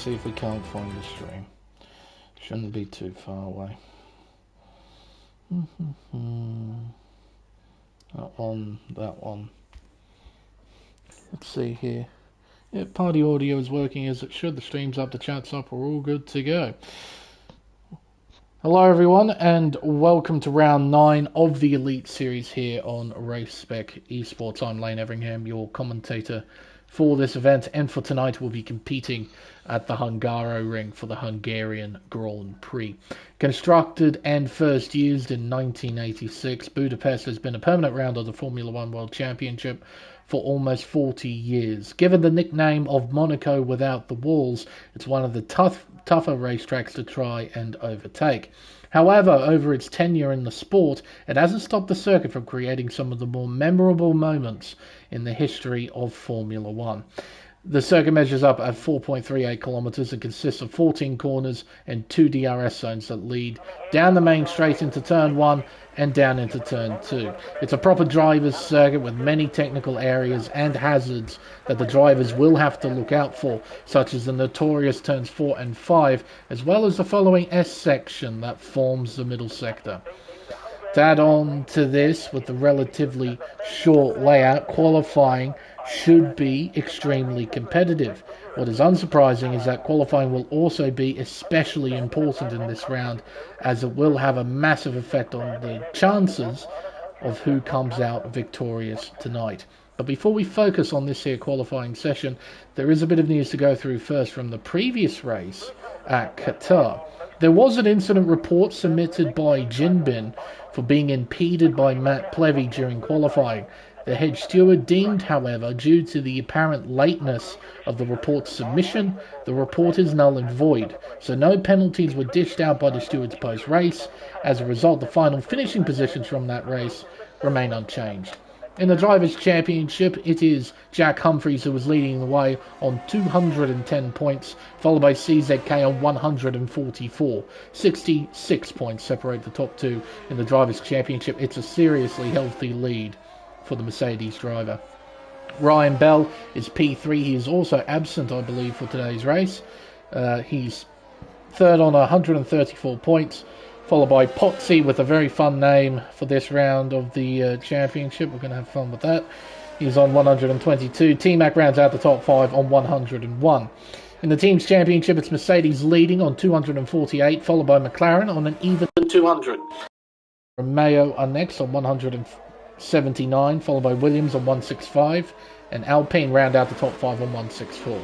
see if we can't find the stream. Shouldn't be too far away. That one. Let's see here. Yeah, party audio is working as it should. The stream's up, the chat's up, we're all good to go. Hello everyone, and welcome to round 9 of the Elite Series here on Race Spec Esports. I'm Everingham, your commentator for this event, and for tonight we'll be competing at the Hungaroring for the Hungarian Grand Prix. Constructed and first used in 1986, Budapest has been a permanent round of the Formula One World Championship for almost 40 years. Given the nickname of Monaco without the walls, it's one of the tougher racetracks to try and overtake. However, over its tenure in the sport, it hasn't stopped the circuit from creating some of the more memorable moments in the history of Formula One. The circuit measures up at 4.38 kilometers and consists of 14 corners and 2 DRS zones that lead down the main straight into turn 1 and down into turn 2. It's a proper driver's circuit with many technical areas and hazards that the drivers will have to look out for, such as the notorious turns 4 and 5, as well as the following S section that forms the middle sector. To add on to this, with the relatively short layout, qualifying should be extremely competitive. What is unsurprising is that qualifying will also be especially important in this round, as it will have a massive effect on the chances of who comes out victorious tonight. But before we focus on this here qualifying session, there is a bit of news to go through first from the previous race at Qatar. There was an incident report submitted by Jinbin for being impeded by Matt Plevy during qualifying. The head steward deemed, however, due to the apparent lateness of the report's submission, the report is null and void, so no penalties were dished out by the stewards post-race. As a result, the final finishing positions from that race remain unchanged. In the Drivers' Championship, it is Jack Humphreys who was leading the way on 210 points, followed by CZK on 144. 66 points separate the top two in the Drivers' Championship. It's a seriously healthy lead for the Mercedes driver. Ryan Bell is P3. He is also absent, I believe, for today's race. He's third on 134 points, followed by Potsy with a very fun name for this round of the championship. We're going to have fun with that. He's on 122. T-Mac rounds out the top 5 on 101. In the team's championship, it's Mercedes leading on 248, followed by McLaren on an even 200. Romeo are next on 179, followed by Williams on 165, and Alpine round out the top 5 on 164.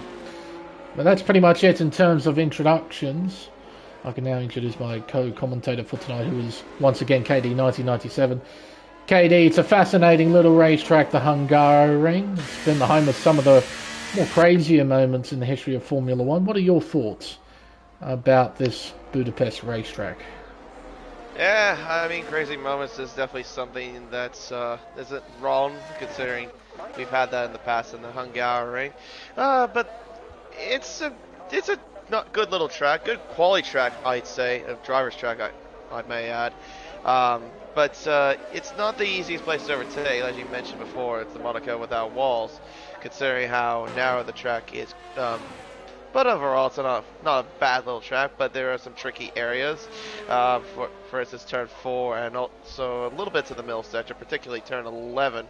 But that's pretty much it in terms of introductions. I can now introduce my co-commentator for tonight, who is once again KD1997. KD, it's a fascinating little racetrack, the Hungaroring. It's been the home of some of the more crazier moments in the history of Formula One. What are your thoughts about this Budapest racetrack? Yeah, I mean, crazy moments is definitely something that's isn't wrong, considering we've had that in the past in the Hungaroring. But it's a not good little track, good quality track, I'd say, a driver's track, I may add. But it's not the easiest place to overtake, as you mentioned before. It's the Monaco without walls, considering how narrow the track is. But overall, it's not a bad little track, but there are some tricky areas. For instance, turn 4 and also a little bit to the middle sector, particularly turn 11.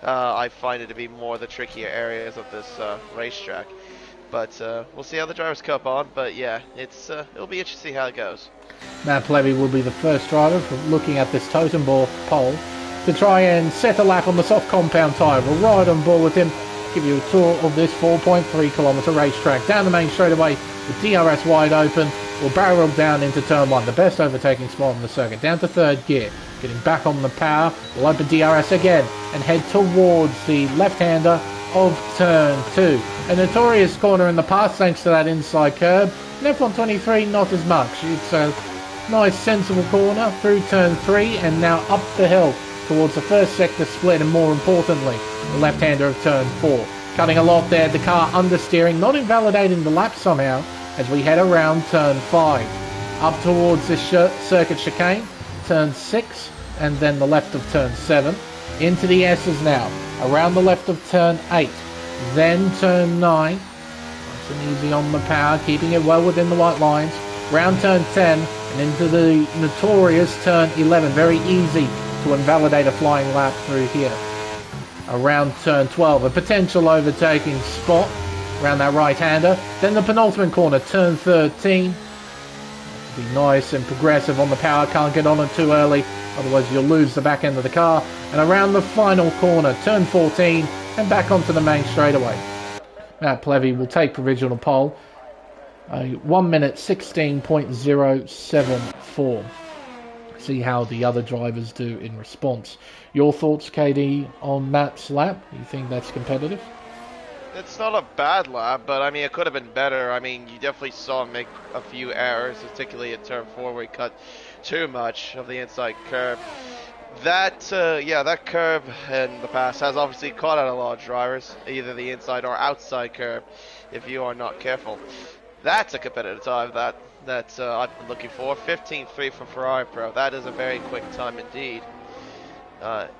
I find it to be more the trickier areas of this racetrack. But we'll see how the drivers come on. But yeah, it'll be interesting to see how it goes. Matt Plevy will be the first driver looking at this totem ball pole to try and set a lap on the soft compound tyre. We'll ride on board with him, give you a tour of this 4.3 kilometre racetrack. Down the main straightaway with DRS wide open, we'll barrel down into turn 1, the best overtaking spot on the circuit. Down to third gear, getting back on the power, we'll open DRS again and head towards the left-hander of turn 2. A notorious corner in the past thanks to that inside curb. In F123, not as much. It's a nice sensible corner through turn 3 and now up the hill towards the first sector split, and more importantly, the left-hander of turn 4. Cutting a lot there, the car understeering, not invalidating the lap somehow as we head around turn 5. Up towards this circuit chicane, turn 6, and then the left of turn 7. Into the S's now, around the left of turn 8, then turn 9. and easy on the power, keeping it well within the white lines. Round turn 10 and into the notorious turn 11. Very easy to invalidate a flying lap through here. Around turn 12, a potential overtaking spot around that right-hander. Then the penultimate corner, turn 13. Be nice and progressive on the power, can't get on it too early, otherwise you'll lose the back end of the car. And around the final corner, turn 14, and back onto the main straightaway. Matt Plevy will take provisional pole. 1 minute 16.074. See how the other drivers do in response. Your thoughts, KD, on Matt's lap? You think that's competitive? It's not a bad lap, but I mean, it could have been better. I mean, you definitely saw him make a few errors, particularly at turn 4 where he cut too much of the inside curve. That curve in the past has obviously caught out a lot of drivers, either the inside or outside curve, if you are not careful. That's a competitive time that I've been looking for. 15.3 from Ferrari Pro. That is a very quick time indeed.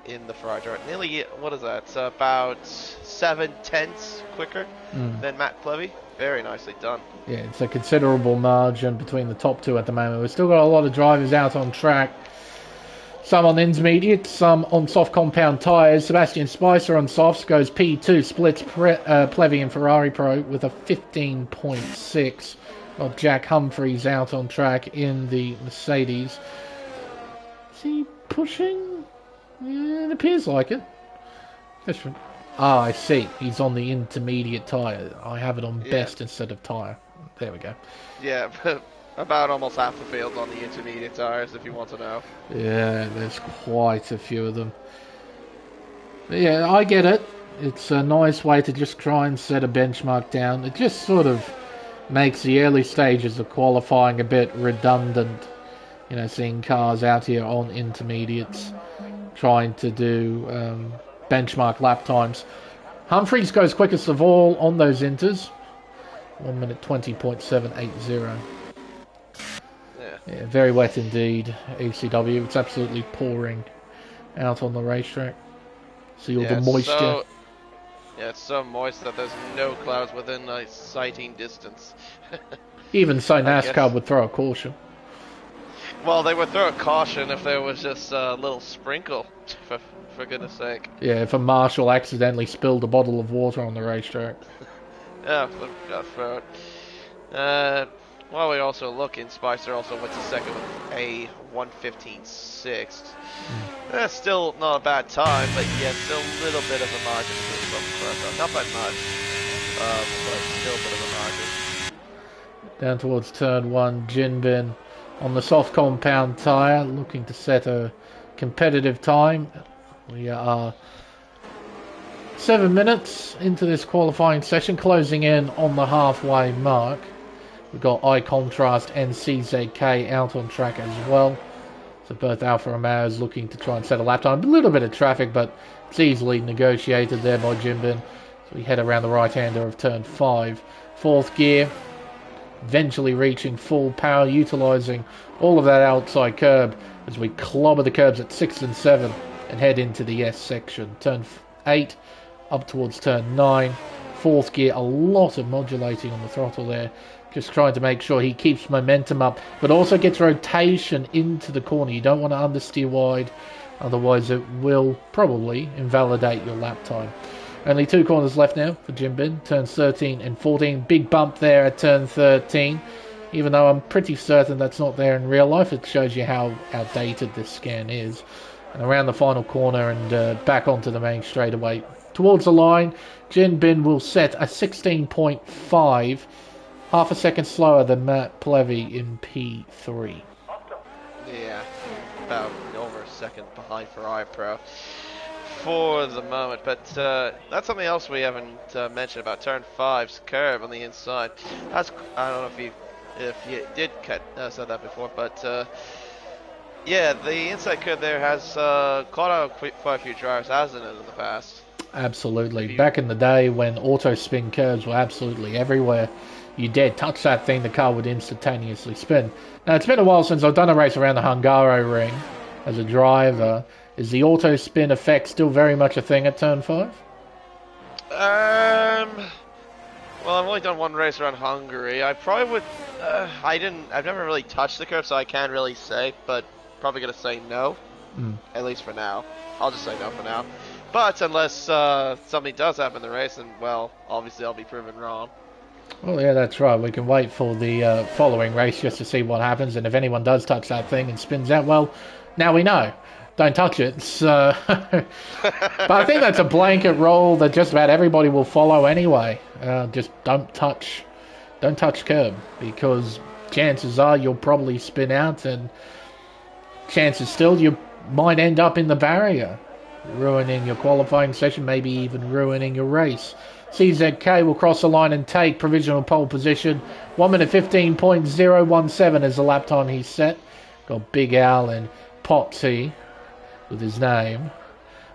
In the Ferrari driver. Nearly, what is that? It's about 7/10 quicker than Matt Plevy. Very nicely done. Yeah, it's a considerable margin between the top two at the moment. We've still got a lot of drivers out on track. Some on intermediate, some on soft compound tyres. Sebastian Spicer on softs goes P2, splits Plevy and Ferrari Pro with a 15.6. Got Jack Humphreys out on track in the Mercedes. Is he pushing? Yeah, it appears like it. I see. He's on the intermediate tyre. I have it on best instead of tyre. There we go. Yeah, about almost half the field on the intermediate tyres, if you want to know. Yeah, there's quite a few of them. But yeah, I get it. It's a nice way to just try and set a benchmark down. It just sort of makes the early stages of qualifying a bit redundant. You know, seeing cars out here on intermediates trying to do benchmark lap times. Humphreys goes quickest of all on those inters. 1 minute 20.780. Yeah, very wet indeed, ECW. It's absolutely pouring out on the racetrack. See all the moisture. It's so moist that there's no clouds within a sighting distance. Even so, NASCAR would throw a caution. Well, they would throw a caution if there was just a little sprinkle, for goodness sake. Yeah, if a marshal accidentally spilled a bottle of water on the racetrack. Yeah, for it. While we also looking, Spicer also went to second with a 1:15.6. That's still not a bad time, but yeah, still a little bit of a margin to not by much, but still a bit of a margin. Down towards turn 1, Jinbin on the soft compound tyre, looking to set a competitive time. We are 7 minutes into this qualifying session, closing in on the halfway mark. We've got I Contrast and CZK out on track as well. So both Alfa Romeos looking to try and set a lap time. A little bit of traffic, but it's easily negotiated there by Jinbin. So we head around the right-hander of turn 5. Fourth gear. Eventually reaching full power, utilising all of that outside curb as we clobber the curbs at 6 and 7 and head into the S section. Turn 8 up towards turn 9. Fourth gear, a lot of modulating on the throttle there. Just trying to make sure he keeps momentum up, but also gets rotation into the corner. You don't want to understeer wide, otherwise it will probably invalidate your lap time. Only 2 corners left now for Jinbin. Turns 13 and 14. Big bump there at turn 13. Even though I'm pretty certain that's not there in real life, it shows you how outdated this scan is. And around the final corner and back onto the main straightaway. Towards the line, Jinbin will set a 16.5. Half a second slower than Matt Plevy in P3. Yeah, about over a second behind Ferrari Pro for the moment, but that's something else we haven't mentioned about turn 5's curve on the inside. I don't know if you did said that before, but yeah, the inside curve there has caught out quite a few drivers, hasn't it, in the past? Absolutely. Back in the day when auto spin curves were absolutely everywhere, you dare touch that thing, the car would instantaneously spin. Now, it's been a while since I've done a race around the Hungaroring as a driver. Is the auto spin effect still very much a thing at turn 5? Well, I've only done one race around Hungary. I probably would. I've never really touched the curve, so I can't really say. But probably gonna say no, at least for now. I'll just say no for now. But unless something does happen in the race, and well, obviously I'll be proven wrong. Well, yeah, that's right. We can wait for the following race just to see what happens, and if anyone does touch that thing and spins out, well, now we know. Don't touch it. So, but I think that's a blanket rule that just about everybody will follow anyway. Just don't touch curb, because chances are you'll probably spin out, and chances still you might end up in the barrier, ruining your qualifying session, maybe even ruining your race. CZK will cross the line and take provisional pole position. 1 minute 15.017 is the lap time he's set. Got Big Al and Potsy with his name.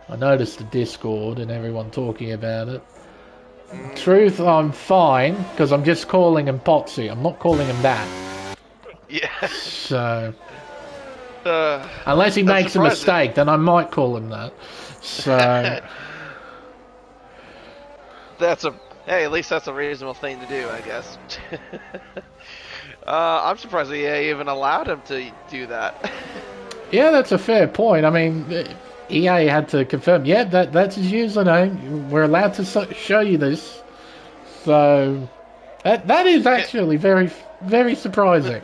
I noticed the Discord and everyone talking about it. Truth, I'm fine, because I'm just calling him Potsy. I'm not calling him that. Yeah. So, unless he makes a mistake, then I might call him that. So, hey, at least that's a reasonable thing to do, I guess. I'm surprised EA even allowed him to do that. Yeah, that's a fair point. I mean, EA had to confirm, yeah, that's his username. We're allowed to show you this. So, that is actually very, very surprising.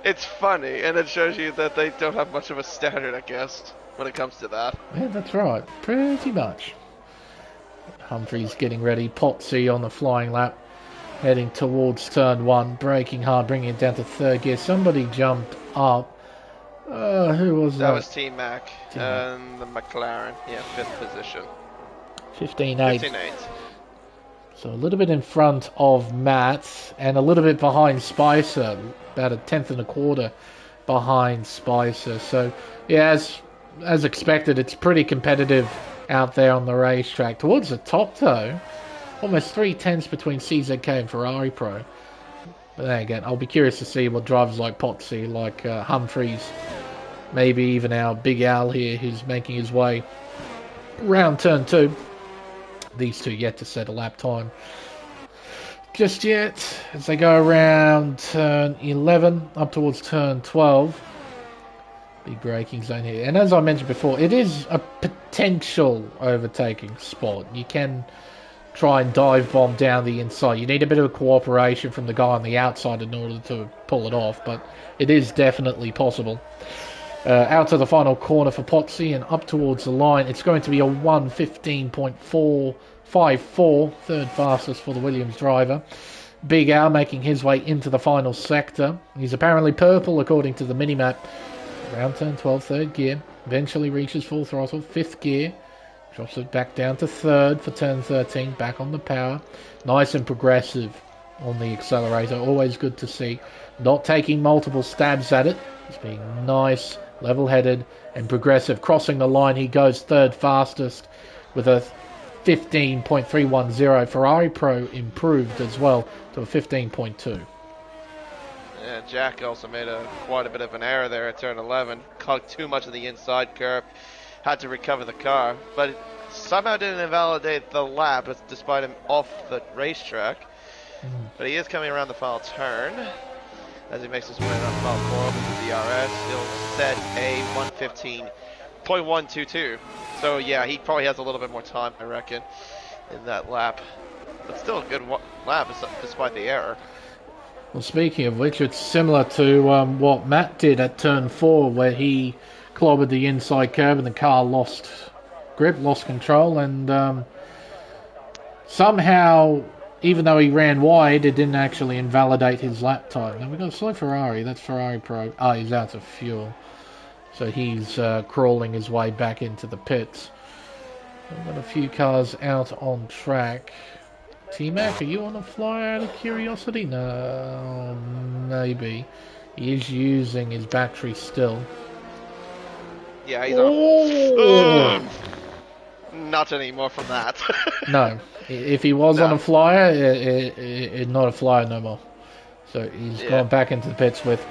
It's funny, and it shows you that they don't have much of a standard, I guess, when it comes to that. Yeah, that's right. Pretty much. Humphrey's getting ready. Potsy on the flying lap. Heading towards turn 1. Braking hard, bringing it down to third gear. Somebody jumped up. Who was that? That was T-Mac and the McLaren. Yeah, 5th position. 15.8. 15.8. So a little bit in front of Matt and a little bit behind Spicer. About a 10th and a quarter behind Spicer. So, yeah, as expected, it's pretty competitive out there on the racetrack. Towards the top, though, almost 3/10 between CZK and Ferrari Pro. But then again, I'll be curious to see what drivers like Potsy, like Humphreys, maybe even our Big Al here, who's making his way around turn 2. These two yet to set a lap time just yet, as they go around turn 11 up towards turn 12. Big braking zone here, and as I mentioned before, it is a potential overtaking spot. You can try and dive bomb down the inside. You need a bit of cooperation from the guy on the outside in order to pull it off, but it is definitely possible. Out to the final corner for Potsy and up towards the line. It's going to be a 1:15.454, third fastest for the Williams driver. Big Al making his way into the final sector. He's apparently purple according to the minimap. Around turn 12, third gear. Eventually reaches full throttle, 5th gear. Drops it back down to 3rd for turn 13, back on the power. Nice and progressive on the accelerator, always good to see. Not taking multiple stabs at it. He's being nice, level-headed and progressive. Crossing the line, he goes 3rd fastest with a 15.310. Ferrari Pro improved as well to a 15.2. Yeah, Jack also made quite a bit of an error there at turn 11. Caught too much of the inside curve. Had to recover the car, but it somehow didn't invalidate the lap despite him off the racetrack. But he is coming around the final turn as he makes his way around the final four with the DRS. He'll set a 1:15.122. So yeah, he probably has a little bit more time, I reckon, in that lap. But still a good lap despite the error. Well, speaking of which, it's similar to what Matt did at turn 4, where he clobbered the inside curb and the car lost grip, lost control, and somehow, even though he ran wide, it didn't actually invalidate his lap time. Now we've got a slow Ferrari. That's Ferrari Pro. He's out of fuel, so he's crawling his way back into the pits. We've got a few cars out on track. T-Mac, are you on a flyer out of curiosity? No, maybe. He is using his battery still. Yeah, he's on. Not anymore from that. No. If he was on a flyer, not a flyer no more. So he's gone back into the pits with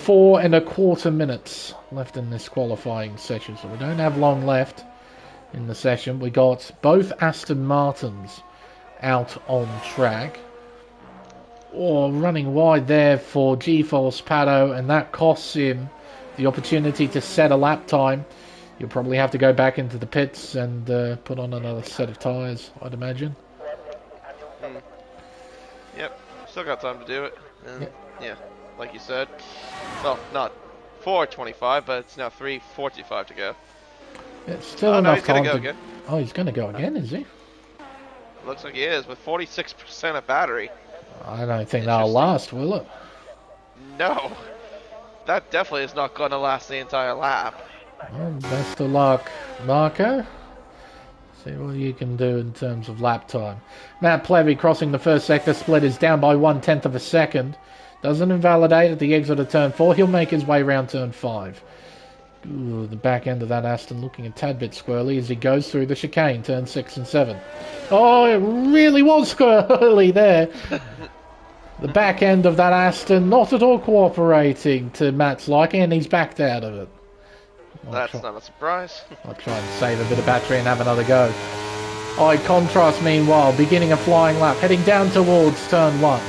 4.25 minutes left in this qualifying session. So we don't have long left in the session. We got both Aston Martins out on track. Or running wide there for G-Force Pato, and that costs him the opportunity to set a lap time. You'll probably have to go back into the pits and put on another set of tyres, I'd imagine. Yep, still got time to do it. And Yep. yeah, like you said. Well, not 4:25, but it's now 3:45 to go. It's still no, enough he's gonna time go to... again. Oh, he's going to go again, is he? Looks like he is, with 46% of battery. I don't think that'll last, will it? No. That definitely is not going to last the entire lap. Well, best of luck, Marco. See what you can do in terms of lap time. Matt Plevy crossing the first sector split is down by 1/10 of a second. Doesn't invalidate at the exit of turn 4. He'll make his way around turn 5. Ooh, the back end of that Aston looking a tad bit squirrely as he goes through the chicane, turn 6 and 7. Oh, it really was squirrely there. The back end of that Aston not at all cooperating to Matt's liking, and he's backed out of it. That's not a surprise. I'll try and save a bit of battery and have another go. High contrast meanwhile, beginning a flying lap, heading down towards turn 1.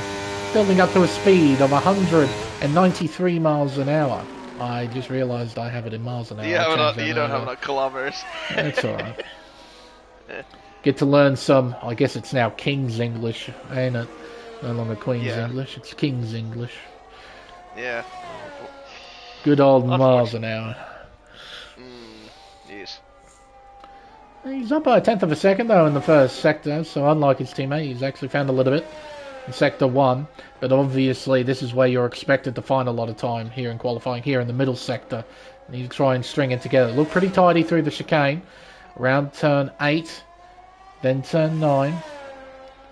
Building up to a speed of 193 miles an hour. I just realised I have it in miles an hour. Yeah, you don't have enough kilometers. That's alright. Get to learn some, I guess it's now King's English, ain't it? No longer Queen's English, it's King's English. Yeah. Good old miles an hour. Yes. He's up by 1/10 of a second though in the first sector, so unlike his teammate, he's actually found a little bit in sector 1. But obviously this is where you're expected to find a lot of time here in qualifying, here in the middle sector. And you try and string it together. Look pretty tidy through the chicane. Around turn 8, then turn 9.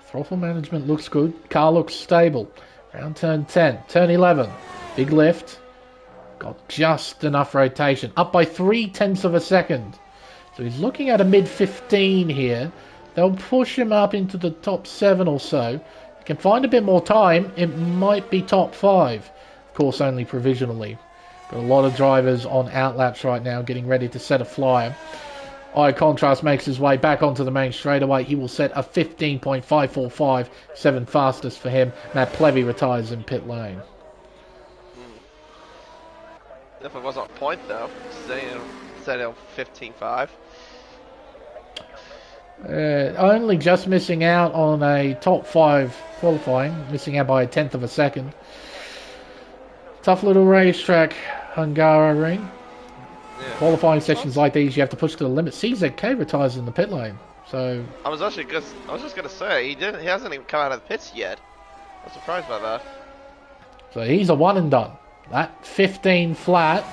Throttle management looks good. Car looks stable. Around turn 10, turn 11. Big lift. Got just enough rotation. Up by 0.3 of a second. So he's looking at a mid-15 here. They'll push him up into the top 7 or so. If he can find a bit more time, it might be top 5. Of course, only provisionally. Got a lot of drivers on outlaps right now getting ready to set a flyer. High contrast makes his way back onto the main straightaway. He will set a 15.545, 7 fastest for him. Matt Plevy retires in pit lane. If it was on point though, set it 15.5. Only just missing out on a top 5 qualifying, missing out by 1/10 of a second. Tough little racetrack, Hungaroring. Yeah. Qualifying sessions like these, you have to push to the limit. CZK retires in the pit lane, so I was just gonna say he hasn't even come out of the pits yet. I'm surprised by that. So he's a one and done. That 15 flat.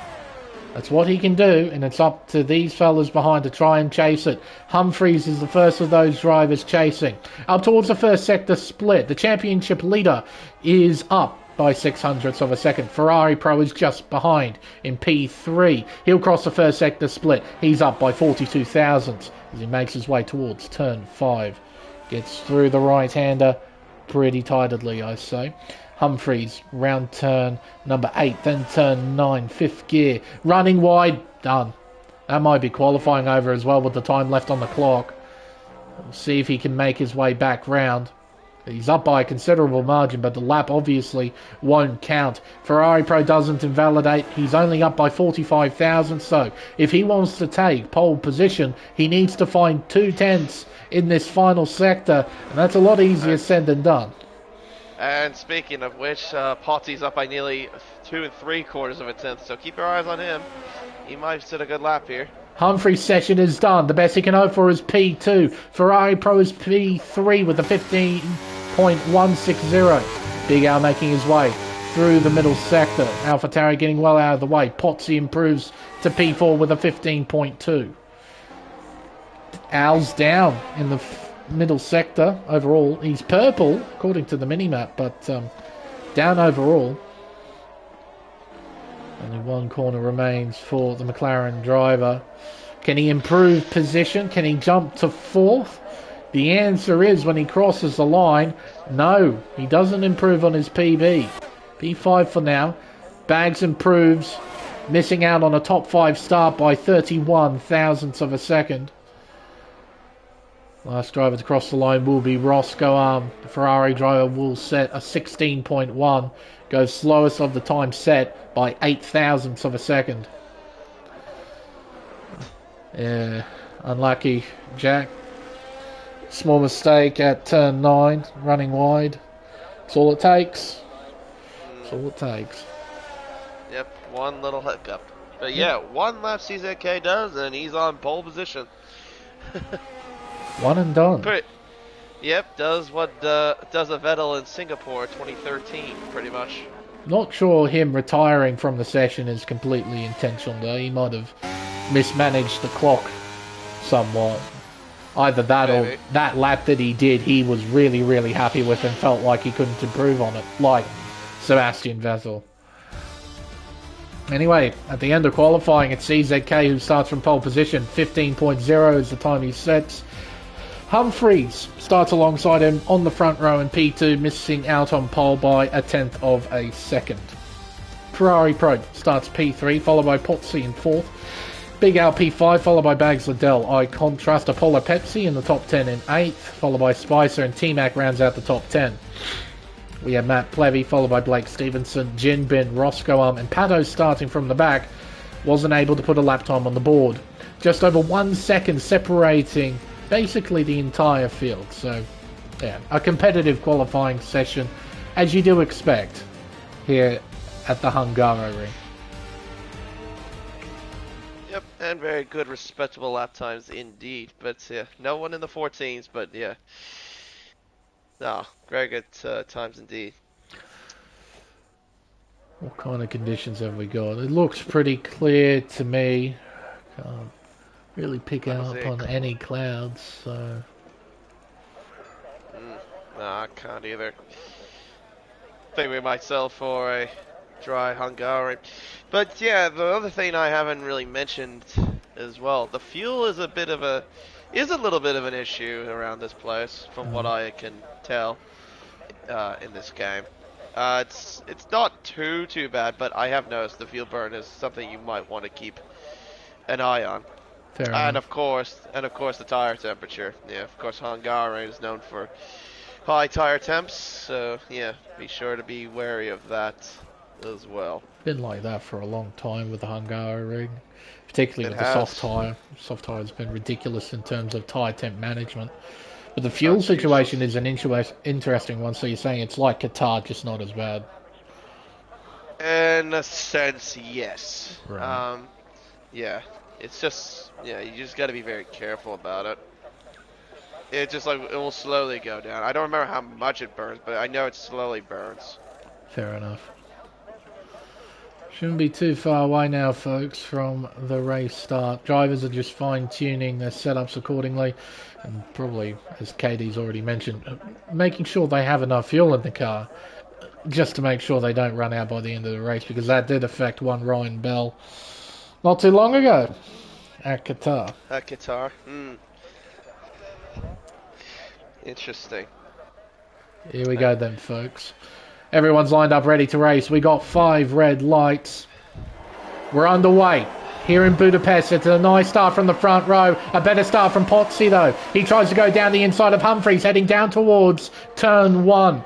That's what he can do, and it's up to these fellas behind to try and chase it. Humphreys is the first of those drivers chasing. Up towards the first sector split. The championship leader is up by 0.06 of a second. Ferrari Pro is just behind in P3. He'll cross the first sector split. He's up by 42 thousandths as he makes his way towards turn 5. Gets through the right-hander pretty tidily, I say. Humphreys, round turn number 8, then turn 9, 5th gear. Running wide, done. That might be qualifying over as well with the time left on the clock. We'll see if he can make his way back round. He's up by a considerable margin, but the lap obviously won't count. Ferrari Pro doesn't invalidate. He's only up by 45,000, so if he wants to take pole position, he needs to find 2/10 in this final sector, and that's a lot easier said than done. And speaking of which, Potsy's up by nearly 2 3/4 of a tenth, so keep your eyes on him. He might sit a good lap here. Humphrey's session is done. The best he can hope for is P2. Ferrari Pro is P3 with a 15.160. Big Al making his way through the middle sector. AlphaTauri getting well out of the way. Potsy improves to P4 with a 15.2. Al's down in the middle sector overall. He's purple according to the minimap, but down overall. Only one corner remains for the McLaren driver. Can he improve position? Can he jump to 4th? The answer is when he crosses the line, no, he doesn't improve on his PB. P5 for now. Bags improves, missing out on a top 5 start by 31 thousandths of a second. Last driver to cross the line will be Roscoe. The Ferrari driver will set a 16.1. Goes slowest of the time set by 8 thousandths of a second. Yeah, unlucky, Jack. Small mistake at turn 9, running wide. That's all it takes. That's all it takes. Yep, one little hiccup. But yeah, one lap CZK does, and he's on pole position. One and done. Yep, does what does a Vettel in Singapore 2013, pretty much. Not sure him retiring from the session is completely intentional though. He might have mismanaged the clock somewhat. Either that Maybe. or that lap that he did, he was really, really happy with and felt like he couldn't improve on it, like Sebastian Vettel. Anyway, at the end of qualifying, it's CZK who starts from pole position. 15.0 is the time he sets. Humphries starts alongside him on the front row in P2, missing out on pole by a tenth of a second. Ferrari Pro starts P3, followed by Pozzi in 4th. Big Al P5, followed by Bags Liddell. I contrast Apollo Pepsi in the top 10 in 8th, followed by Spicer, and T-Mac rounds out the top 10. We have Matt Plevy, followed by Blake Stevenson, Jinbin, Roscoe, and Pato starting from the back. Wasn't able to put a lap time on the board. Just over 1 second separating basically the entire field. So, yeah, a competitive qualifying session, as you do expect here at the Hungaroring. Yep, and very good, respectable lap times indeed. But yeah, no one in the 14s, but yeah. No, very good times indeed. What kind of conditions have we got? It looks pretty clear to me. Can't really pick up on any clouds, so... No, I can't either. Think we might sell for a dry Hungary. But yeah, the other thing I haven't really mentioned as well, the fuel is a little bit of an issue around this place, from what I can tell in this game. It's not too bad, but I have noticed the fuel burn is something you might want to keep an eye on. Fair and enough. of course the tire temperature. Yeah, of course Hungary is known for high tire temps, so yeah, be sure to be wary of that as well. Been like that for a long time with the Hungaroring, particularly with the soft tire. Soft tire has been ridiculous in terms of tire temp management. But the fuel situation is an interesting one. So you're saying it's like Qatar, just not as bad? In a sense, yes. Right. Yeah, it's just you just got to be very careful about it. It just it will slowly go down. I don't remember how much it burns, but I know it slowly burns. Fair enough. Shouldn't be too far away now, folks, from the race start. Drivers are just fine-tuning their setups accordingly, and probably, as KD's already mentioned, making sure they have enough fuel in the car, just to make sure they don't run out by the end of the race, because that did affect one Ryan Bell not too long ago at Qatar. At Qatar? Interesting. Here we go then, folks. Everyone's lined up ready to race. We got 5 red lights. We're underway. Here in Budapest, it's a nice start from the front row. A better start from Pozzi, though. He tries to go down the inside of Humphries, heading down towards turn 1.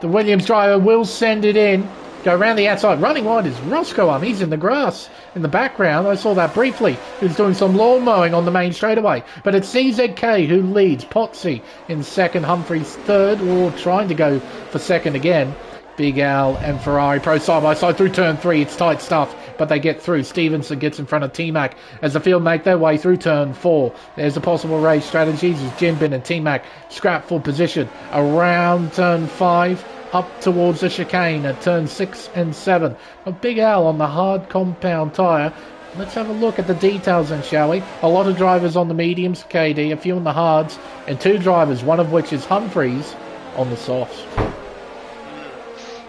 The Williams driver will send it in. Go around the outside. Running wide is Roscoe. He's in the grass in the background. I saw that briefly. He's doing some lawn mowing on the main straightaway. But it's CZK who leads. Pozzi in second. Humphries third, or trying to go for second again. Big Al and Ferrari Pro side by side through turn 3. It's tight stuff, but they get through. Stevenson gets in front of T-Mac as the field make their way through turn 4. There's the possible race strategies as Jinbin and T-Mac scrap for position around turn 5. Up towards the chicane at turn 6 and 7. A Big Al on the hard compound tyre. Let's have a look at the details then, shall we? A lot of drivers on the mediums, KD, a few on the hards, and 2 drivers, one of which is Humphries, on the softs.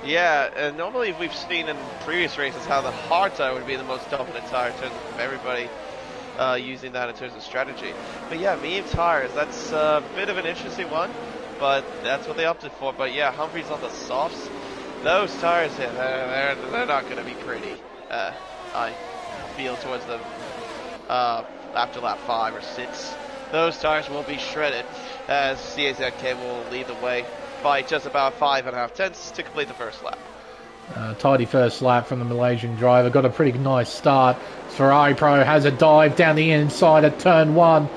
Yeah, and normally we've seen in previous races how the hard tire would be the most dominant tire in terms of everybody using that in terms of strategy. But yeah, medium tires, that's a bit of an interesting one. But that's what they opted for. But yeah, Humphries on the softs. Those tires, yeah, they're not going to be pretty. I feel towards them after lap 5 or 6. Those tires will be shredded. as CAZK will lead the way by just about 5.5 tenths to complete the first lap. Tidy first lap from the Malaysian driver. Got a pretty nice start. Ferrari Pro has a dive down the inside at turn 1.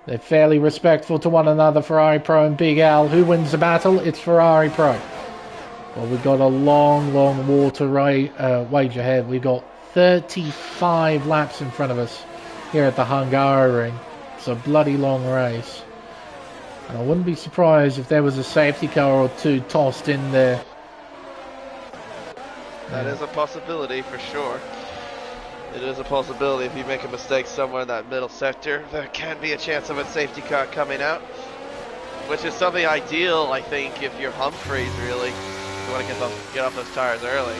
They're fairly respectful to one another, Ferrari Pro and Big Al. Who wins the battle? It's Ferrari Pro. Well, we've got a long water wage ahead. We've got 35 laps in front of us here at the Hungaroring. It's a bloody long race. And I wouldn't be surprised if there was a safety car or two tossed in there. That is a possibility for sure. It is a possibility if you make a mistake somewhere in that middle sector, there can be a chance of a safety car coming out, which is something ideal, I think, if you're Humphreys, really. You want to get off those tires early.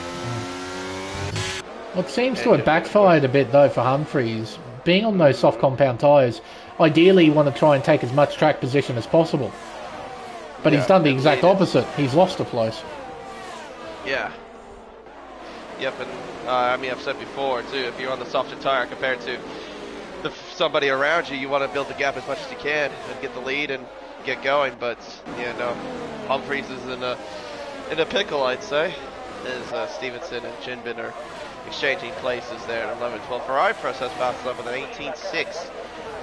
Well, it seems to have backfired a bit, though, for Humphreys. Being on those soft compound tyres, ideally you want to try and take as much track position as possible. But he's done the exact opposite. He's lost a place. Yeah. Yep, and I mean, I've said before, too, if you're on the softer tire compared to somebody around you, you want to build the gap as much as you can and get the lead and get going. But, yeah, no, Humphreys is in a pickle, I'd say, as Stevenson and Chinbin are exchanging places there at 11-12. Ferrari Pro has passed up with an 18-6,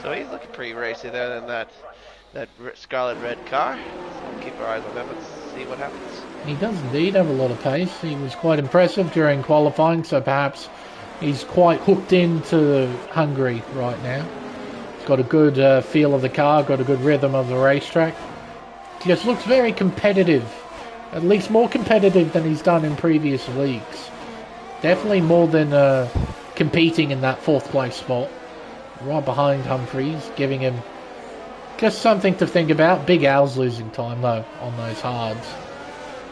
so he's looking pretty racy there in that scarlet red car. So we'll keep our eyes on him and see what happens. He does indeed have a lot of pace. He was quite impressive during qualifying, so perhaps he's quite hooked into Hungary right now. He's got a good feel of the car, got a good rhythm of the racetrack. Just looks very competitive, at least more competitive than he's done in previous weeks. Definitely more than competing in that 4th place spot. Right behind Humphreys, giving him just something to think about. Big Al's losing time, though, on those hards.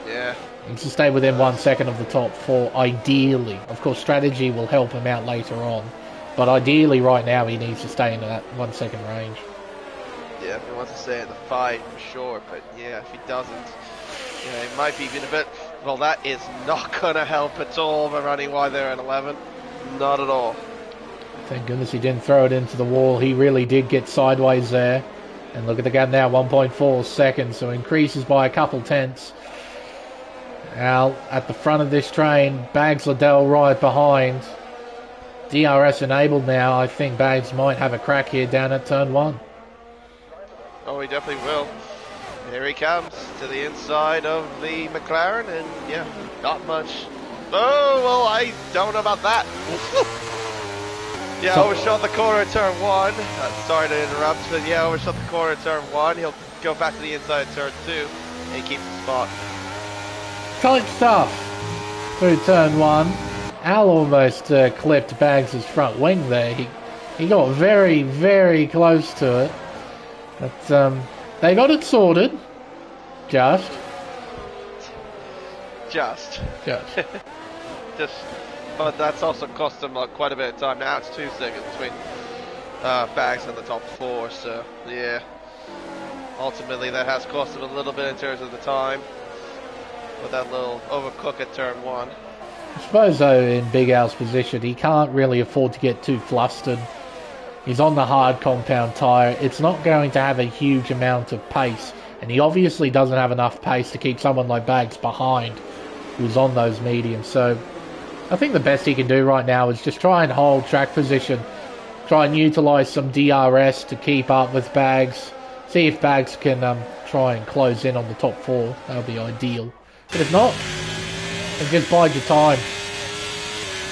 Yeah. He needs to stay within 1 second of the top 4, ideally. Of course, strategy will help him out later on. But ideally, right now, he needs to stay in that 1 second range. Yeah, if he wants to stay in the fight, for sure. But, yeah, if he doesn't, you know, it might be even a bit... Well, that is not going to help at all by running wide there at 11. Not at all. Thank goodness he didn't throw it into the wall. He really did get sideways there. And look at the gap now, 1.4 seconds. So increases by a couple tenths. Al at the front of this train, Bags Liddell right behind. DRS enabled now. I think Bags might have a crack here down at turn 1. Oh, he definitely will. Here he comes to the inside of the McLaren, and yeah, not much. Oh, well, I don't know about that. Yeah, overshot the corner at turn 1. Sorry to interrupt, but yeah, overshot the corner at turn 1. He'll go back to the inside at turn 2, and he keeps the spot. Tight stuff through turn 1. Al almost clipped Bags' front wing there. He got very, very close to it. But they got it sorted. Just. But that's also cost them quite a bit of time. Now it's 2 seconds between Bags and the top 4. So, yeah. Ultimately, that has cost them a little bit in terms of the time. With that little overcook at turn 1. I suppose, though, in Big Al's position, he can't really afford to get too flustered. He's on the hard compound tyre. It's not going to have a huge amount of pace. And he obviously doesn't have enough pace to keep someone like Bags behind, who's on those mediums. So I think the best he can do right now is just try and hold track position. Try and utilise some DRS to keep up with Bags. See if Bags can try and close in on the top 4. That'll be ideal. But if not, then just bide your time.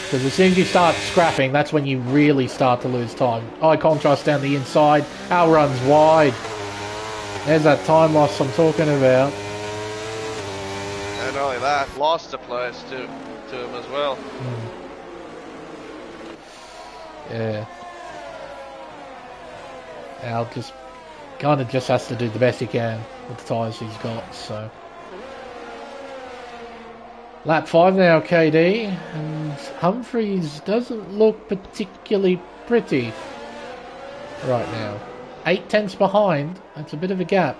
Because as soon as you start scrapping, that's when you really start to lose time. High contrast down the inside. Al runs wide. There's that time loss I'm talking about. And not only that, lost a place to him as well. Yeah. Al just kind of just has to do the best he can with the tyres he's got, so... Lap 5 now, KD, and Humphreys doesn't look particularly pretty right now. 8 tenths behind, that's a bit of a gap.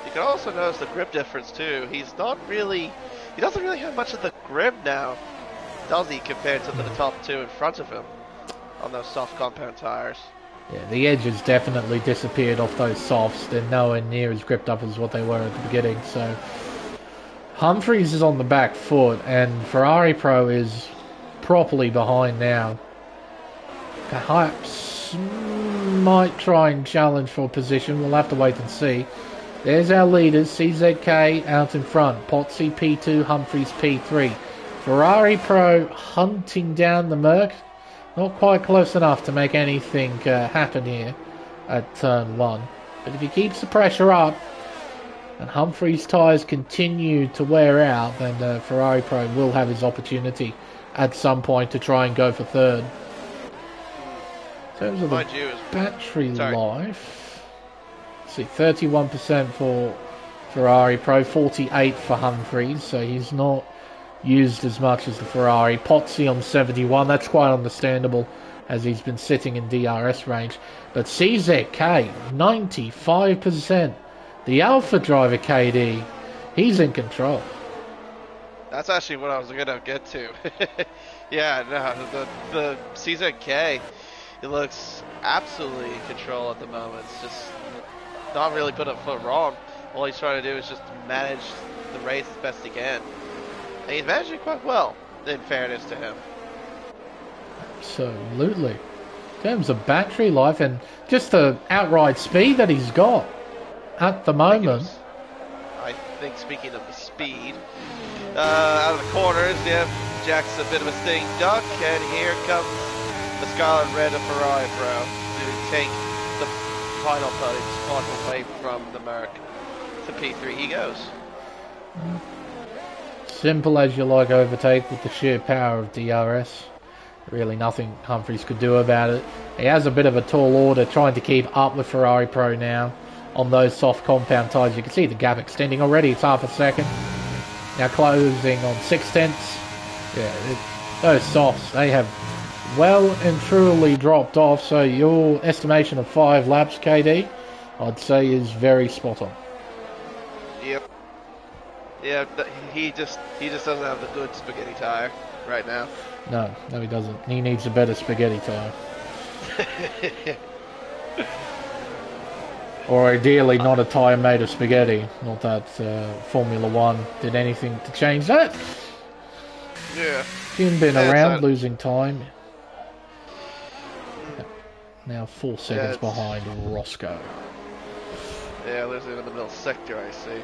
You can also notice the grip difference too. He doesn't really have much of the grip now, does he, compared to the top 2 in front of him on those soft compound tires. Yeah, the edge has definitely disappeared off those softs. They're nowhere near as gripped up as what they were at the beginning. So Humphries is on the back foot, and Ferrari Pro is properly behind now. Perhaps might try and challenge for position. We'll have to wait and see. There's our leaders, CZK out in front, Potsy P2, Humphries P3. Ferrari Pro hunting down the Merc. Not quite close enough to make anything happen here at turn 1. But if he keeps the pressure up and Humphries' tyres continue to wear out, then Ferrari Pro will have his opportunity at some point to try and go for third. In terms of the battery life, see, 31% for Ferrari Pro, 48 for Humphries, so he's not used as much as the Ferrari. Potsy on 71, that's quite understandable as he's been sitting in DRS range. But CZK, 95%. The Alpha driver KD, he's in control. That's actually what I was going to get to. Yeah, no, the CZK, it looks absolutely in control at the moment. It's just not really put a foot wrong. All he's trying to do is just manage the race as best he can. And he's managing it quite well, in fairness to him. Absolutely. In terms of battery life and just the outright speed that he's got at the moment. I think speaking of the speed, out of the corners, yeah, Jack's a bit of a sitting duck, and here comes the Scarlet Red of Ferrari Pro to take the final podium spot away from the Merc. To P3 he goes. Simple as you like overtake with the sheer power of DRS. Really nothing Humphries could do about it. He has a bit of a tall order trying to keep up with Ferrari Pro now on those soft compound tyres. You can see the gap extending already. It's half a second. Now closing on 6/10. Yeah, those softs, they have well and truly dropped off. So your estimation of 5 laps, KD, I'd say is very spot on. Yep. Yeah, he just doesn't have the good spaghetti tire right now. No, he doesn't. He needs a better spaghetti tire. Or ideally not a tyre made of spaghetti. Not that Formula 1 did anything to change that. Yeah. Jim been around losing time. Now 4 seconds behind Roscoe. Yeah, losing in the middle sector, I see.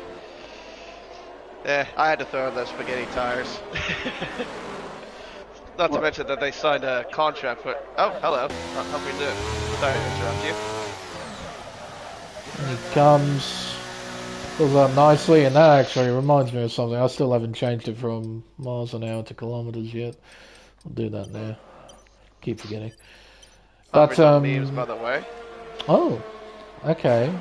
Yeah, I had to throw in those spaghetti tires. Not to mention that they signed a contract for... Oh, hello. How we doing? Sorry to interrupt you. And he comes, pulls up nicely, and that actually reminds me of something. I still haven't changed it from miles an hour to kilometers yet. I'll do that now. Keep forgetting. But memes, by the way. Oh, okay.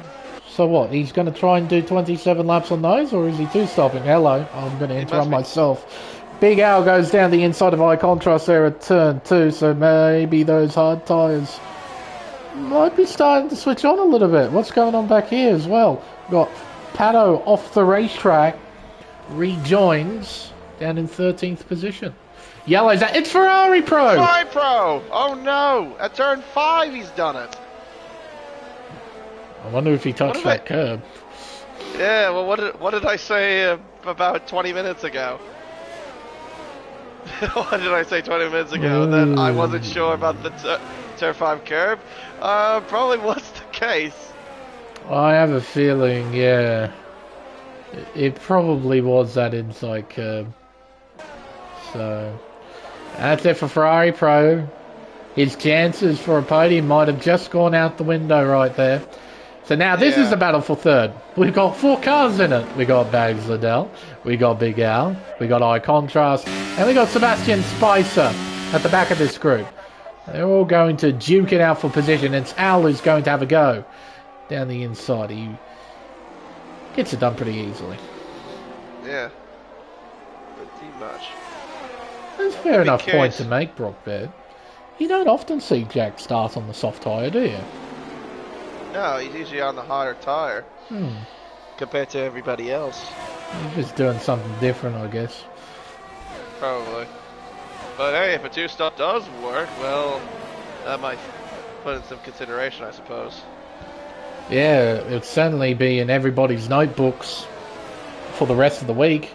So what? He's going to try and do 27 laps on those, or is he two-stopping? Hello, I'm going to interrupt myself. Big Al goes down the inside of high contrast there at turn 2, so maybe those hard tyres might be starting to switch on a little bit. What's going on back here as well? We've got Pato off the racetrack, rejoins down in 13th position. Yellow's out. It's Ferrari Pro! Ferrari Pro! Oh no! At turn 5 he's done it. I wonder if he touched that curb. Yeah, well what did I say about 20 minutes ago? What did I say 20 minutes ago? That I wasn't sure about the turn 5 curb? Probably was the case. I have a feeling, yeah. It probably was that inside curb. So, that's it for Ferrari Pro. His chances for a podium might have just gone out the window right there. So now this is the battle for third. We've got 4 cars in it. We got Bags Liddell, we got Big Al, we got High Contrast, and we got Sebastian Spicer at the back of this group. They're all going to duke it out for position. It's Al who's going to have a go down the inside. He gets it done pretty easily. Yeah. Pretty much. That's a fair enough point to make, Brock Baird. You don't often see Jack start on the soft tyre, do you? No, he's usually on the harder tire. Compared to everybody else. He's just doing something different, I guess. Probably. But hey, if a two-stop does work, well, that might put in some consideration, I suppose. Yeah, it'd certainly be in everybody's notebooks for the rest of the week,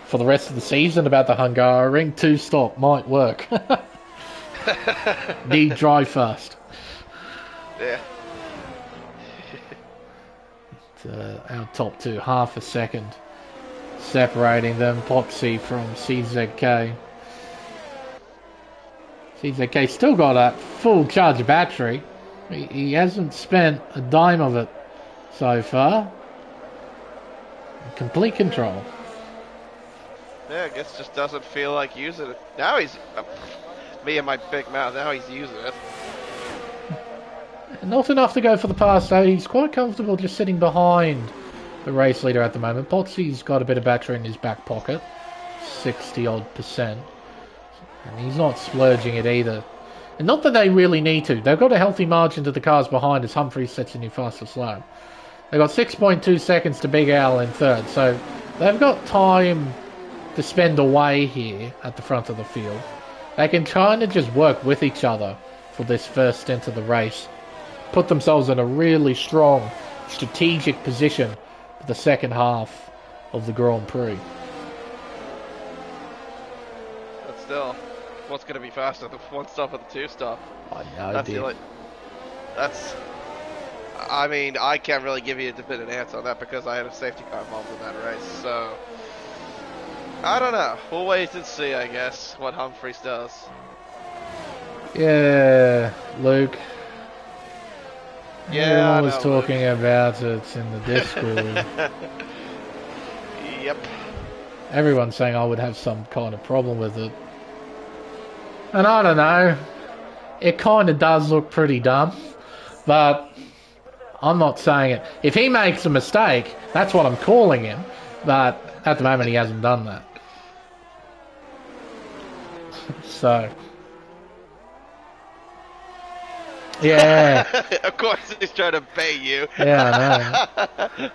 for the rest of the season about the Hungaroring. 2-stop might work. Need dry fast. Yeah. Our top two, half a second separating them. Poxy from CZK. CZK still got a full charge battery. He hasn't spent a dime of it so far. Complete control. Yeah, I guess just doesn't feel like using it. Now he's... me and my big mouth, now he's using it. Not enough to go for the pass though. He's quite comfortable just sitting behind the race leader at the moment. Poxy's got a bit of battery in his back pocket. 60-odd%. And he's not splurging it either. And not that they really need to. They've got a healthy margin to the cars behind as Humphrey sets a new fastest lap. They've got 6.2 seconds to Big Al in third. So they've got time to spend away here at the front of the field. They can kind of just work with each other for this first stint of the race. Put themselves in a really strong strategic position for the second half of the Grand Prix. But still, what's going to be faster, the one stop or the two stop? I know, that's... I mean, I can't really give you a definite answer on that because I had a safety car involved in that race, so... I don't know. We'll wait and see, I guess, what Humphreys does. Yeah, Luke. Yeah, everyone was talking about it in the Discord. Yep. Everyone's saying I would have some kind of problem with it. And I don't know. It kind of does look pretty dumb. But I'm not saying it. If he makes a mistake, that's what I'm calling him. But at the moment he hasn't done that. So... yeah. Of course he's trying to bait you. Yeah, I know.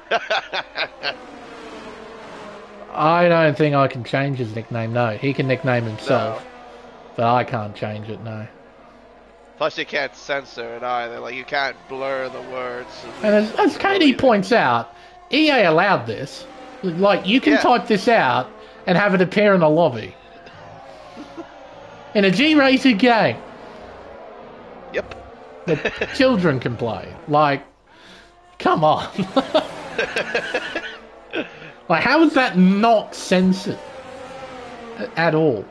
I don't think I can change his nickname, no. He can nickname himself. No. But I can't change it, no. Plus you can't censor it either. Like, you can't blur the words. And as Katie points out, EA allowed this. Like, you can type this out and have it appear in a lobby. In a G-rated game. Yep. The children can play. Like, come on. Like, how is that not censored at all?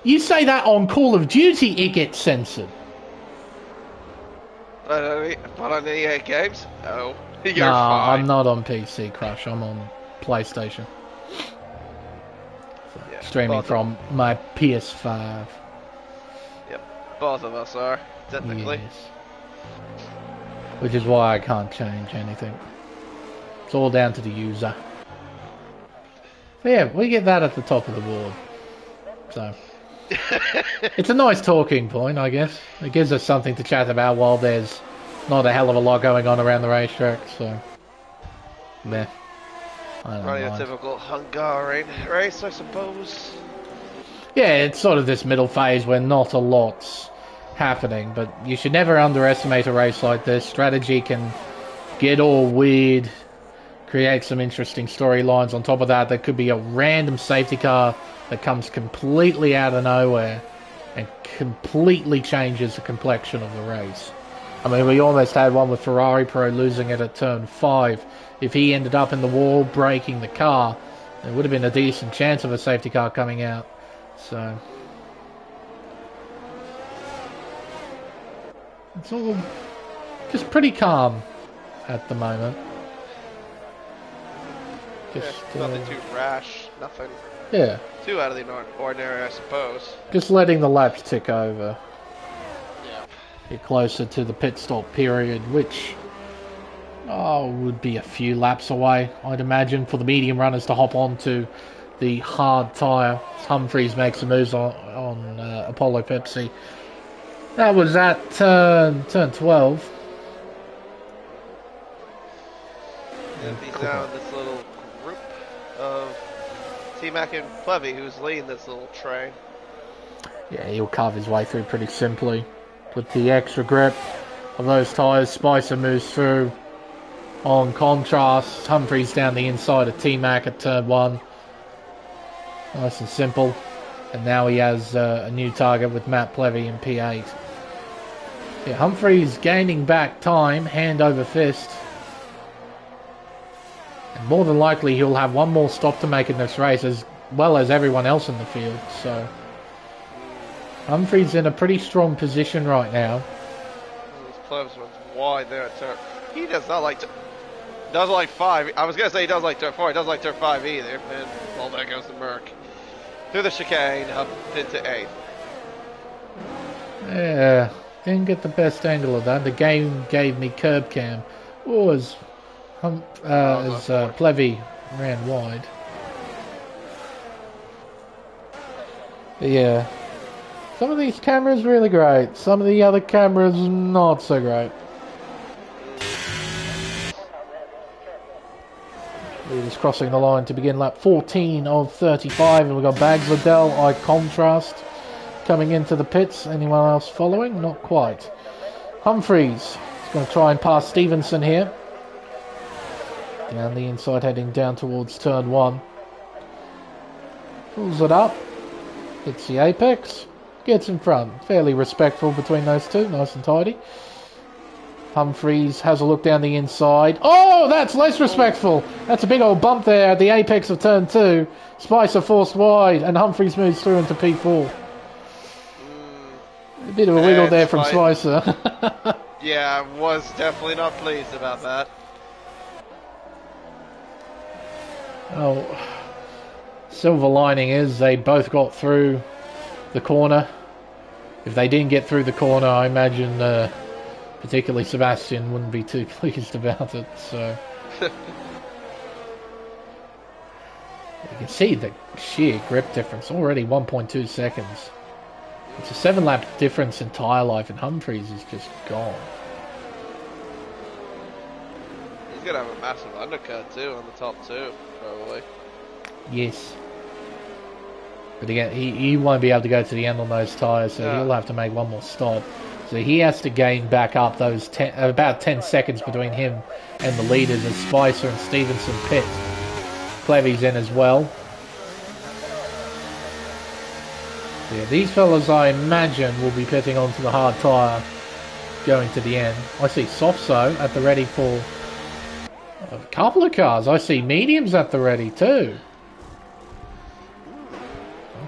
You say that on Call of Duty, it gets censored. But on EA games? No. You're no, fine. I'm not on PC, Crush. I'm on PlayStation. So, yeah, streaming from my PS5. Yep, both of us are, technically. Yes. Which is why I can't change anything. It's all down to the user. So yeah, we get that at the top of the board. So it's a nice talking point, I guess. It gives us something to chat about while there's not a hell of a lot going on around the racetrack. So yeah, running a typical Hungarian race, I suppose. Yeah, it's sort of this middle phase where not a lot's happening, but you should never underestimate a race like this. Strategy can get all weird, create some interesting storylines. On top of that, there could be a random safety car that comes completely out of nowhere and completely changes the complexion of the race. I mean, we almost had one with Ferrari Pro losing it at turn 5. If he ended up in the wall breaking the car, there would have been a decent chance of a safety car coming out. So it's all just pretty calm at the moment. Just, nothing too rash, nothing too out of the ordinary, I suppose. Just letting the laps tick over. Yeah. Get closer to the pit stop period, which would be a few laps away, I'd imagine, for the medium runners to hop onto the hard tyre. Humphreys makes some moves on Apollo Pepsi. That was at turn 12. And he's now in this little group of T-Mac and Plevy, who's leading this little train. Yeah, he'll carve his way through pretty simply with the extra grip. of those tyres. Spicer moves through on contrast. Humphries down the inside of T-Mac at turn 1. Nice and simple. And now he has a new target with Matt Plevy in P8. Yeah, Humphries gaining back time, hand over fist. And more than likely he'll have one more stop to make in this race, as well as everyone else in the field. So Humphries in a pretty strong position right now. This Plevs was wide there at turn. He does not like to... Doesn't like 5. I was going to say he doesn't like turn 4. He doesn't like turn 5 either. And, well, there goes the Merc. Through the chicane, up into 8th. Yeah, didn't get the best angle of that. The game gave me curb cam. Oh, as Plevy ran wide. But yeah, some of these cameras really great. Some of the other cameras not so great. Leaders crossing the line to begin lap 14 of 35, and we've got Bags Liddell, I Contrast coming into the pits. Anyone else following? Not quite. Humphries is going to try and pass Stevenson here. Down the inside, heading down towards turn 1. Pulls it up, hits the apex, gets in front. Fairly respectful between those two, nice and tidy. Humphries has a look down the inside. Oh, that's less respectful. That's a big old bump there at the apex of turn 2. Spicer forced wide, and Humphries moves through into P4. A bit of a wiggle there from Spicer. Yeah, I was definitely not pleased about that. Oh, silver lining is they both got through the corner. If they didn't get through the corner, I imagine particularly Sebastian wouldn't be too pleased about it. So you can see the sheer grip difference already. 1.2 seconds. It's a 7-lap difference in tyre life, and Humphries is just gone. He's gonna have a massive undercut too on the top 2, probably. Yes. But again, he won't be able to go to the end on those tyres, so he'll have to make one more stop. So he has to gain back up those about 10 seconds between him and the leaders as Spicer and Stevenson pit. Plevy's in as well. So yeah, these fellas, I imagine, will be pitting onto the hard tyre going to the end. I see Softso at the ready for a couple of cars. I see mediums at the ready too.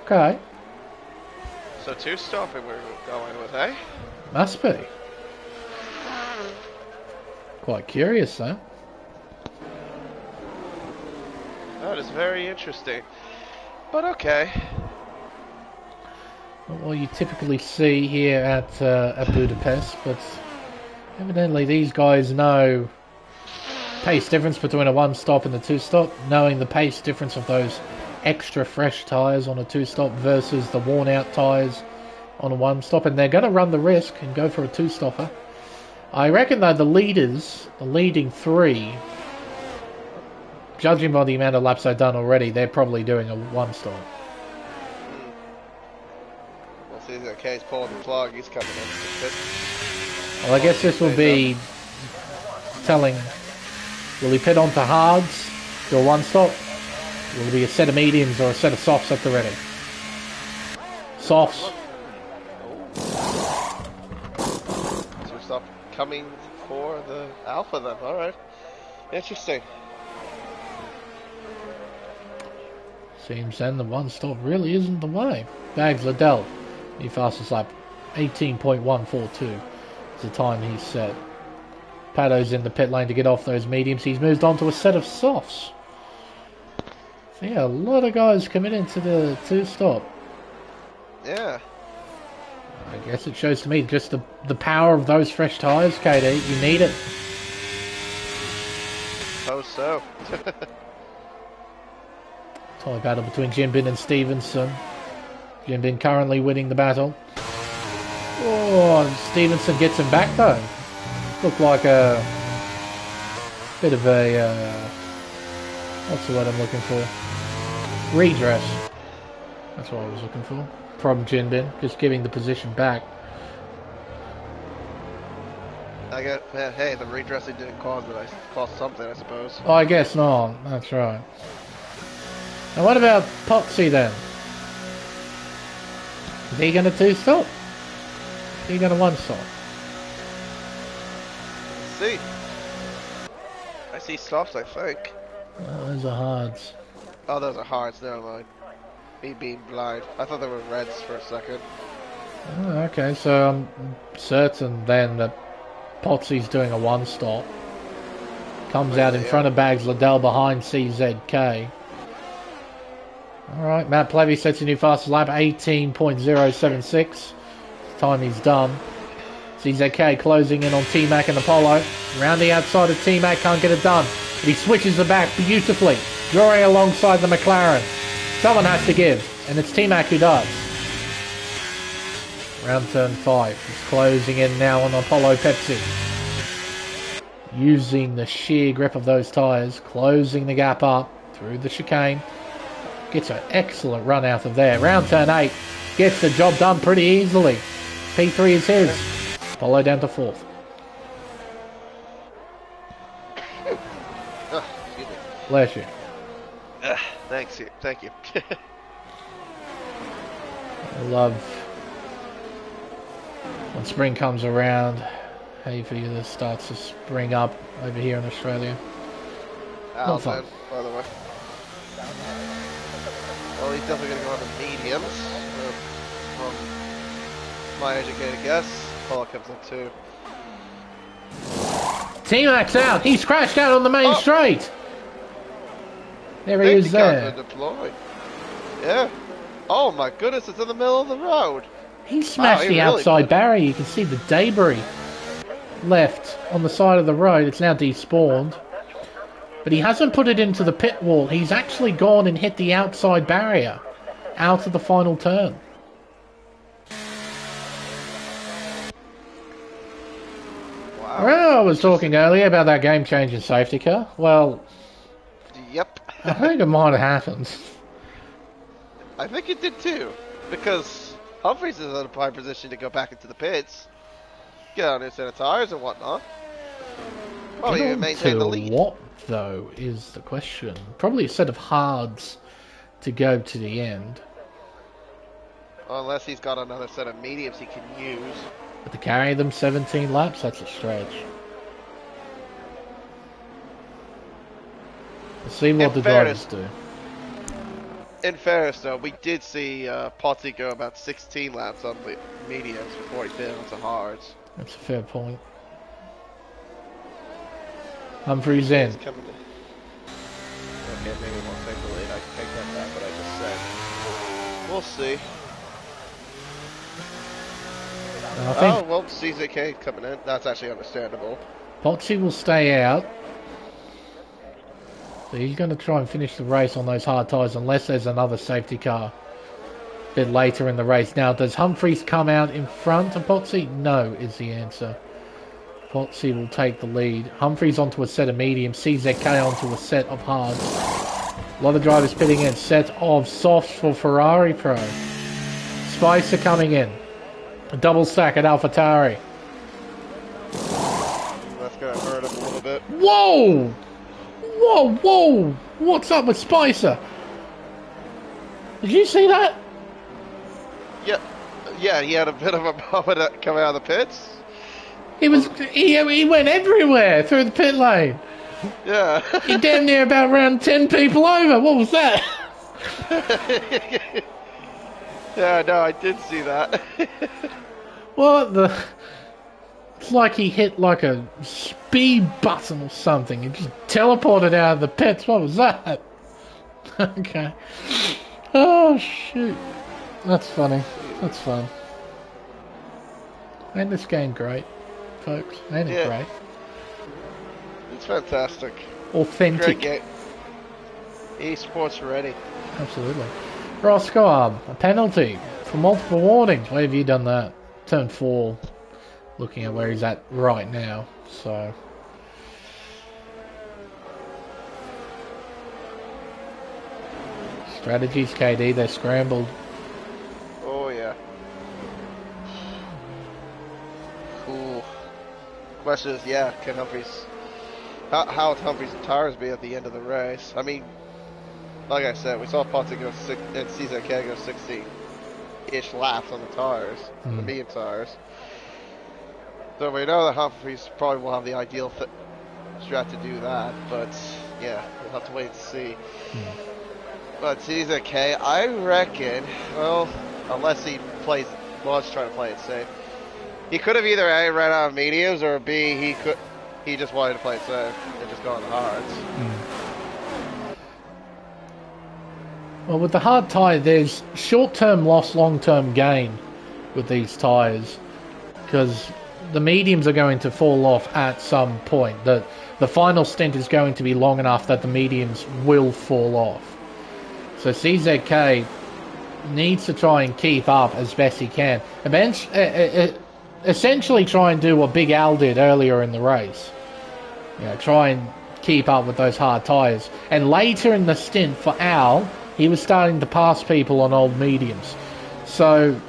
Okay. So 2 stopping we're going with, eh? Must be. Quite curious, though. That is very interesting. But okay. Not what you typically see here at Budapest, but evidently these guys know pace difference between a 1-stop and a 2-stop, knowing the pace difference of those extra fresh tyres on a 2-stop versus the worn-out tyres on a 1-stop, and they're going to run the risk and go for a 2-stopper. I reckon though the leading 3, judging by the amount of laps they've done already, they're probably doing a 1-stop. We'll see the case pulling the plug. He's coming in. Well, I guess this will be telling, will he pit onto hards, do a 1-stop? Will it be a set of mediums or a set of softs at the ready? Softs. So stop coming for the Alpha then. Alright. Interesting. Seems then the 1-stop really isn't the way. Bags Liddell, the fastest lap, 18.142 is the time he's set. Pado's in the pit lane to get off those mediums. He's moved on to a set of softs. So yeah, a lot of guys coming into the 2-stop. Yeah. I guess it shows to me just the power of those fresh tyres, KD. You need it. Suppose so. Tie battle between Jimbin and Stevenson. Jimbin currently winning the battle. Oh, Stevenson gets him back though. Looked like a bit of a what's the word I'm looking for? Redress. That's what I was looking for. From Jinbin, just giving the position back. I get, hey, the redressing didn't cause it. I caused something, I suppose. Oh, I guess not. That's right. Now what about Potsy then? Is he going to 2-stop? Is he going to 1-stop? Let's see. I see stops, I think. Oh, those are hards. Oh, those are hearts, never mind. Me being blind. I thought they were reds for a second. Oh, okay, so I'm certain then that Potsy's doing a 1-stop. Comes out in front of Bags Liddell behind CZK. Alright, Matt Plevy sets a new fastest lap, 18.076. Time he's done. CZK closing in on T-Mac and Apollo. Round the outside of T-Mac, can't get it done. But he switches the back beautifully, drawing alongside the McLaren. Someone has to give, and it's T-Mac who does. Round turn 5. He's closing in now on Apollo Pepsi. Using the sheer grip of those tyres, closing the gap up through the chicane. Gets an excellent run out of there. Round turn 8. Gets the job done pretty easily. P3 is his. Apollo down to 4th. Excuse me. Bless you. Thanks, thank you. I love when spring comes around. Hay fever starts to spring up over here in Australia. Not fun. By the way. Well, he's definitely going to go on the mediums. From my educated guess, Paul comes up too. T-Mac's out. He's crashed out on the main straight. There he is there. Deploy. Yeah. Oh my goodness, it's in the middle of the road. He smashed the outside barrier. You can see the debris left on the side of the road. It's now despawned. But he hasn't put it into the pit wall. He's actually gone and hit the outside barrier out of the final turn. Wow. Well, I was talking earlier about that game-changing safety car. Well, yep. I think it might have happened. I think it did too. Because Humphreys is in a prime position to go back into the pits. Get on a set of tires and whatnot. Probably even maintain the lead. What, though, is the question. Probably a set of hards to go to the end. Unless he's got another set of mediums he can use. But to carry them 17 laps, that's a stretch. Let's see what the drivers do. In fairness, though, we did see Potty go about 16 laps on the mediums before he fit onto hards. That's a fair point. Humphreys in. Okay, maybe we won't take the lead. I can take that back, what I just said. We'll see. Oh, well, CZK coming in. That's actually understandable. Potsy will stay out. So he's going to try and finish the race on those hard tyres unless there's another safety car a bit later in the race. Now, does Humphreys come out in front of Potsy? No, is the answer. Potsy will take the lead. Humphreys onto a set of medium. CZK onto a set of hards. A lot of drivers pitting in. Set of softs for Ferrari Pro. Spicer coming in. A double stack at AlphaTauri. That's going to hurt him a little bit. Whoa! Whoa, whoa! What's up with Spicer? Did you see that? Yeah, he had a bit of a moment coming out of the pits. He went everywhere through the pit lane. Yeah. He damn near about ran 10 people over. What was that? Yeah, no, I did see that. What the? It's like he hit like a speed button or something. He just teleported out of the pits. What was that? Okay. Oh, shoot. That's funny. That's fun. Ain't this game great, folks? Ain't it great? It's fantastic. Authentic. Great game. Esports ready. Absolutely. Roscoe, a penalty for multiple warnings. Where have you done that? Turn 4. Looking at where he's at right now. So. Strategies, KD. They're scrambled. Oh, yeah. question is, yeah, can Humphreys... How would Humphreys' tires be at the end of the race? I mean, like I said, we saw Potts go 6 and CZK go 60-ish laps on the tires, the medium tires. So we know that Humphreys probably will have the ideal strat to do that, but yeah, we'll have to wait and see. But CZK, I reckon, well, unless he wants to try to play it safe, he could have either A, ran out of mediums, or B, he just wanted to play it safe and just go on the hards. Well, with the hard tyre, there's short-term loss, long-term gain with these tyres, because the mediums are going to fall off at some point. The final stint is going to be long enough that the mediums will fall off. So CZK needs to try and keep up as best he can. Essentially try and do what Big Al did earlier in the race. Try and keep up with those hard tyres. And later in the stint for Al, he was starting to pass people on old mediums. So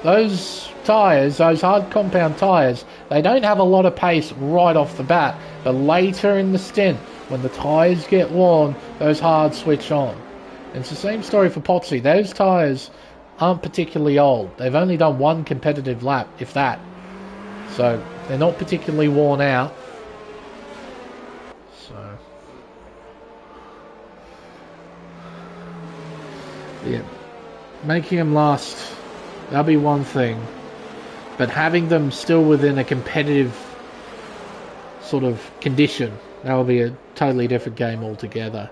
those tyres, those hard compound tyres, they don't have a lot of pace right off the bat. But later in the stint, when the tyres get worn, those hards switch on. And it's the same story for Potsy. Those tyres aren't particularly old. They've only done one competitive lap, if that. So they're not particularly worn out. So yeah, making them last, that'll be one thing. But having them still within a competitive sort of condition, that will be a totally different game altogether.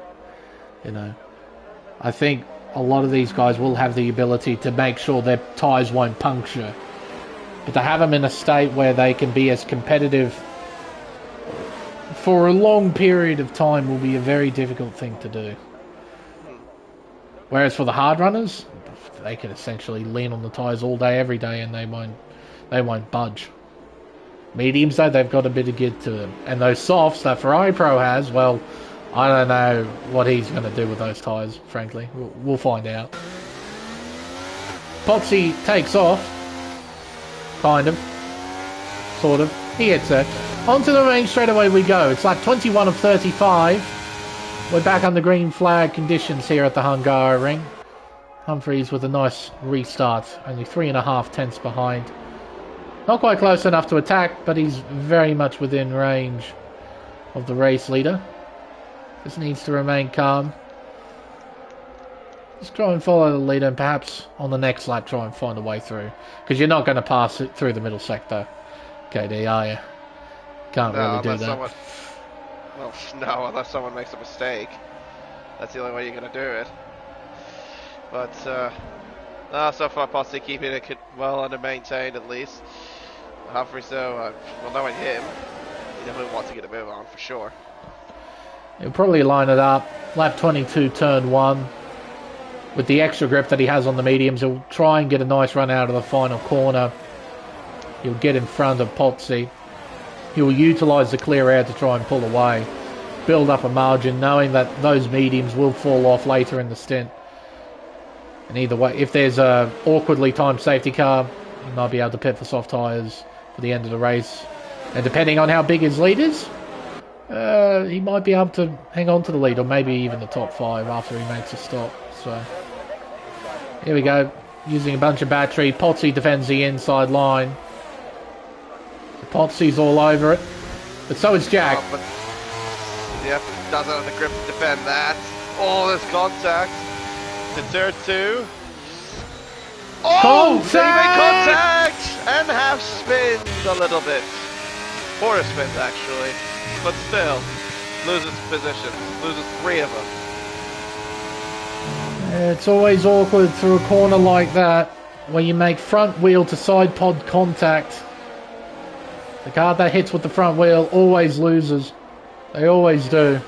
I think a lot of these guys will have the ability to make sure their tyres won't puncture. But to have them in a state where they can be as competitive for a long period of time will be a very difficult thing to do. Whereas for the hard runners, they can essentially lean on the tyres all day, every day, and they won't budge. Mediums, though, they've got a bit of git to them. And those softs that Ferrari Pro has, well, I don't know what he's going to do with those tyres, frankly. We'll find out. Potsy takes off. Kind of. Sort of. He hits it. Onto the main straight away we go. It's like 21 of 35. We're back on the green flag conditions here at the Hungaroring. Humphreys with a nice restart. Only 3.5 tenths behind. Not quite close enough to attack, but he's very much within range of the race leader. Just needs to remain calm. Just try and follow the leader, and perhaps on the next lap try and find a way through. Because you're not going to pass it through the middle sector, KD, are you? Can't really do that. Unless someone makes a mistake. That's the only way you're going to do it. But, so far, Posse keeping it well under maintained at least. Humphreys, though, knowing him, he definitely wants to get a move on for sure. He'll probably line it up. Lap 22, turn 1. With the extra grip that he has on the mediums, he'll try and get a nice run out of the final corner. He'll get in front of Potsy. He'll utilise the clear air to try and pull away. Build up a margin, knowing that those mediums will fall off later in the stint. And either way, if there's a awkwardly timed safety car, he might be able to pit for soft tyres for the end of the race. And depending on how big his lead is, he might be able to hang on to the lead, or maybe even the top 5 after he makes a stop. So here we go, using a bunch of battery. Potsy defends the inside line. Potsy's all over it, but so is Jack. Yep, doesn't have the grip to defend that. Oh, there's contact. To turn 2. Oh, they make contact and have spins a little bit. Poor spins actually, but still loses position. Loses 3 of them. It's always awkward through a corner like that where you make front wheel to side pod contact. The car that hits with the front wheel always loses. They always do.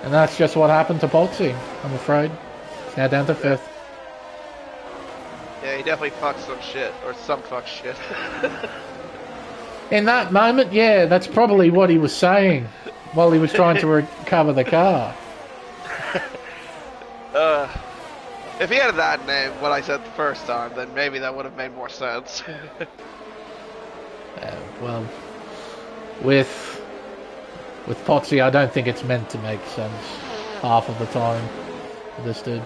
And that's just what happened to Potsy, I'm afraid. It's now down to 5th. Yeah, he definitely fucked some shit. Or some fuck shit. In that moment, yeah, that's probably what he was saying while he was trying to recover the car. If he had that name, what I said the first time, then maybe that would have made more sense. Well, With Potsy, I don't think it's meant to make sense half of the time for this dude.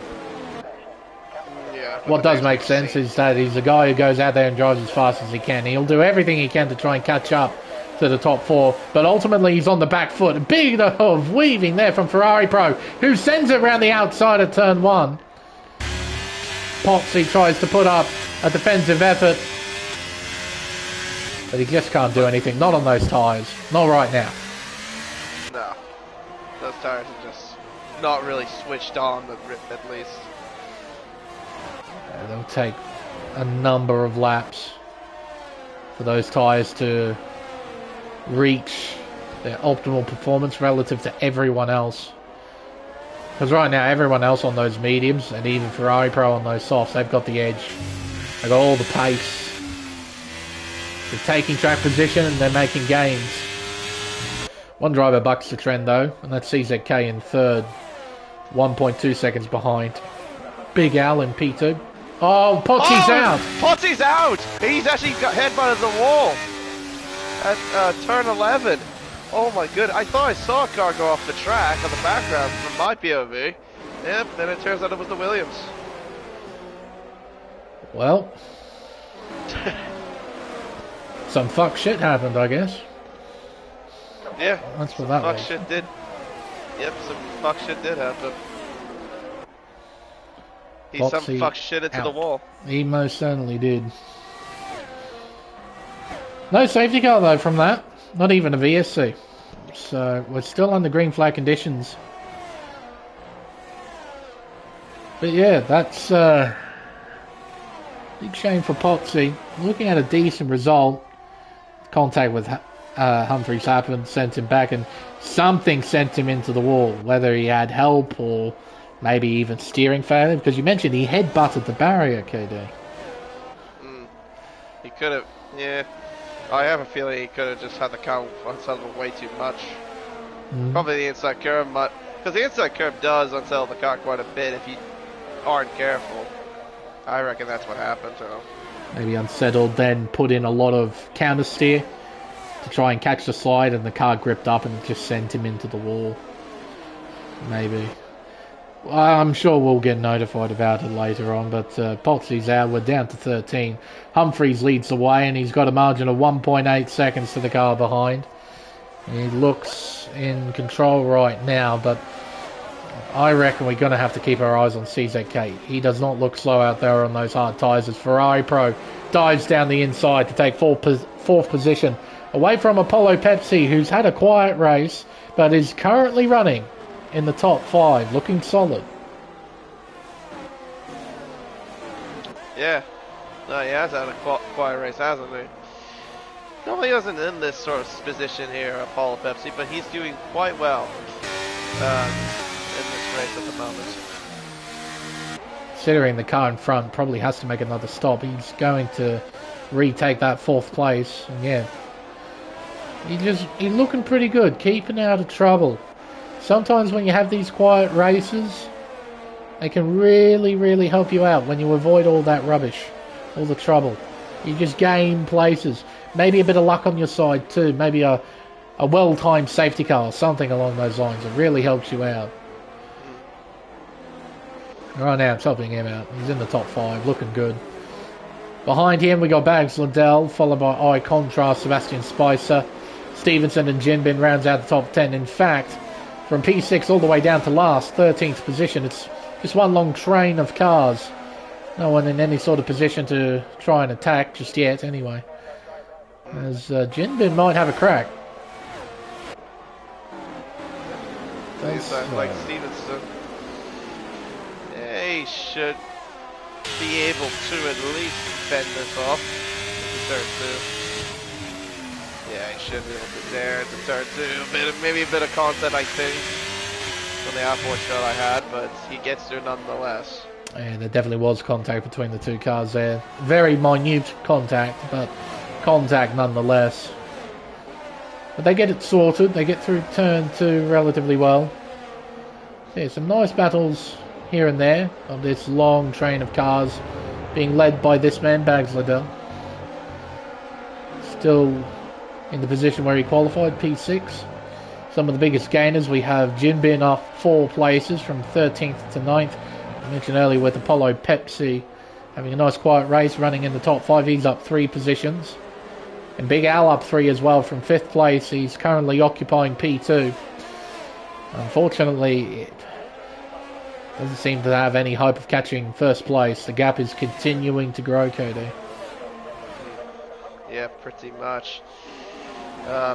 Yeah. What does make sense is that he's a guy who goes out there and drives as fast as he can. He'll do everything he can to try and catch up to the top four, but ultimately he's on the back foot. Big of weaving there from Ferrari Pro, who sends it around the outside of turn one. Potsy tries to put up a defensive effort, but he just can't do anything. Not on those tyres. Not right now. No. Those tyres are just not really switched on, at least. They'll take a number of laps for those tyres to reach their optimal performance relative to everyone else. Because right now, everyone else on those mediums, and even Ferrari Pro on those softs, they've got the edge. They've got all the pace. They're taking track position and they're making gains. One driver bucks the trend though, and that's CZK in third. 1.2 seconds behind. Big Al in P2. Oh, Potsy's out! Potsy's out! He's actually got headbutted the wall at turn 11. Oh my good! I thought I saw a car go off the track on the background from my POV. Yep, then it turns out it was the Williams. Well, some fuck shit happened, I guess. Yeah, that's what that was. Fuck shit did. Yep, some fuck shit did happen. He some fuck shit into the wall. He most certainly did. No safety car though from that. Not even a VSC. So we're still under green flag conditions. But yeah, that's big shame for Potsy. Looking at a decent result. Contact with Humphreys happened, sent him back, and something sent him into the wall. Whether he had help or maybe even steering failure, because you mentioned he head-butted the barrier, KD. He could have, yeah. I have a feeling he could have just had the car unsettled way too much. Probably the inside curb, because the inside curb does unsettle the car quite a bit if you aren't careful. I reckon that's what happened to him. Maybe unsettled, then put in a lot of counter steer to try and catch the slide, and the car gripped up and just sent him into the wall. Maybe. I'm sure we'll get notified about it later on, but Potsy's out. We're down to 13. Humphreys leads the way, and he's got a margin of 1.8 seconds to the car behind. He looks in control right now, but I reckon we're going to have to keep our eyes on CZK. He does not look slow out there on those hard tyres as Ferrari Pro dives down the inside to take fourth position, away from Apollo Pepsi, who's had a quiet race, but is currently running in the top 5, looking solid. Yeah. No, he has had a quiet race, hasn't he? Normally he wasn't in this sort of position here, Apollo Pepsi, but he's doing quite well in this race at the moment. Considering the car in front probably has to make another stop, he's going to retake that 4th place. And yeah, he's looking pretty good, keeping out of trouble. Sometimes when you have these quiet races, they can really, really help you out when you avoid all that rubbish, all the trouble. You just gain places. Maybe a bit of luck on your side too. Maybe a well-timed safety car, something along those lines. It really helps you out. Right now, it's helping him out. He's in the top 5, looking good. Behind him, we got Bags Liddell, followed by Eye Contrast, Sebastian Spicer. Stevenson and Jinbin rounds out the top 10. In fact, from P6 all the way down to last, 13th position, it's just one long train of cars. No one in any sort of position to try and attack just yet, anyway. As Jinbin might have a crack. Like Stevenson. Yeah, he should be able to at least fend this off. Turn 2. Yeah, he should be able to dare to turn 2. Maybe a bit of content, I think, on the outboard shot I had, but he gets there nonetheless. And there definitely was contact between the two cars there. Very minute contact, but contact nonetheless. But they get it sorted. They get through turn 2 relatively well. Yeah, some nice battles here and there of this long train of cars being led by this man, Bags Liddell. Still in the position where he qualified, P6. Some of the biggest gainers, we have Jinbin up 4 places from 13th to 9th. I mentioned earlier with Apollo Pepsi having a nice quiet race, running in the top 5. He's up 3 positions. And Big Al up 3 as well from 5th place. He's currently occupying P2. Unfortunately, it doesn't seem to have any hope of catching first place. The gap is continuing to grow, KD. Yeah, pretty much.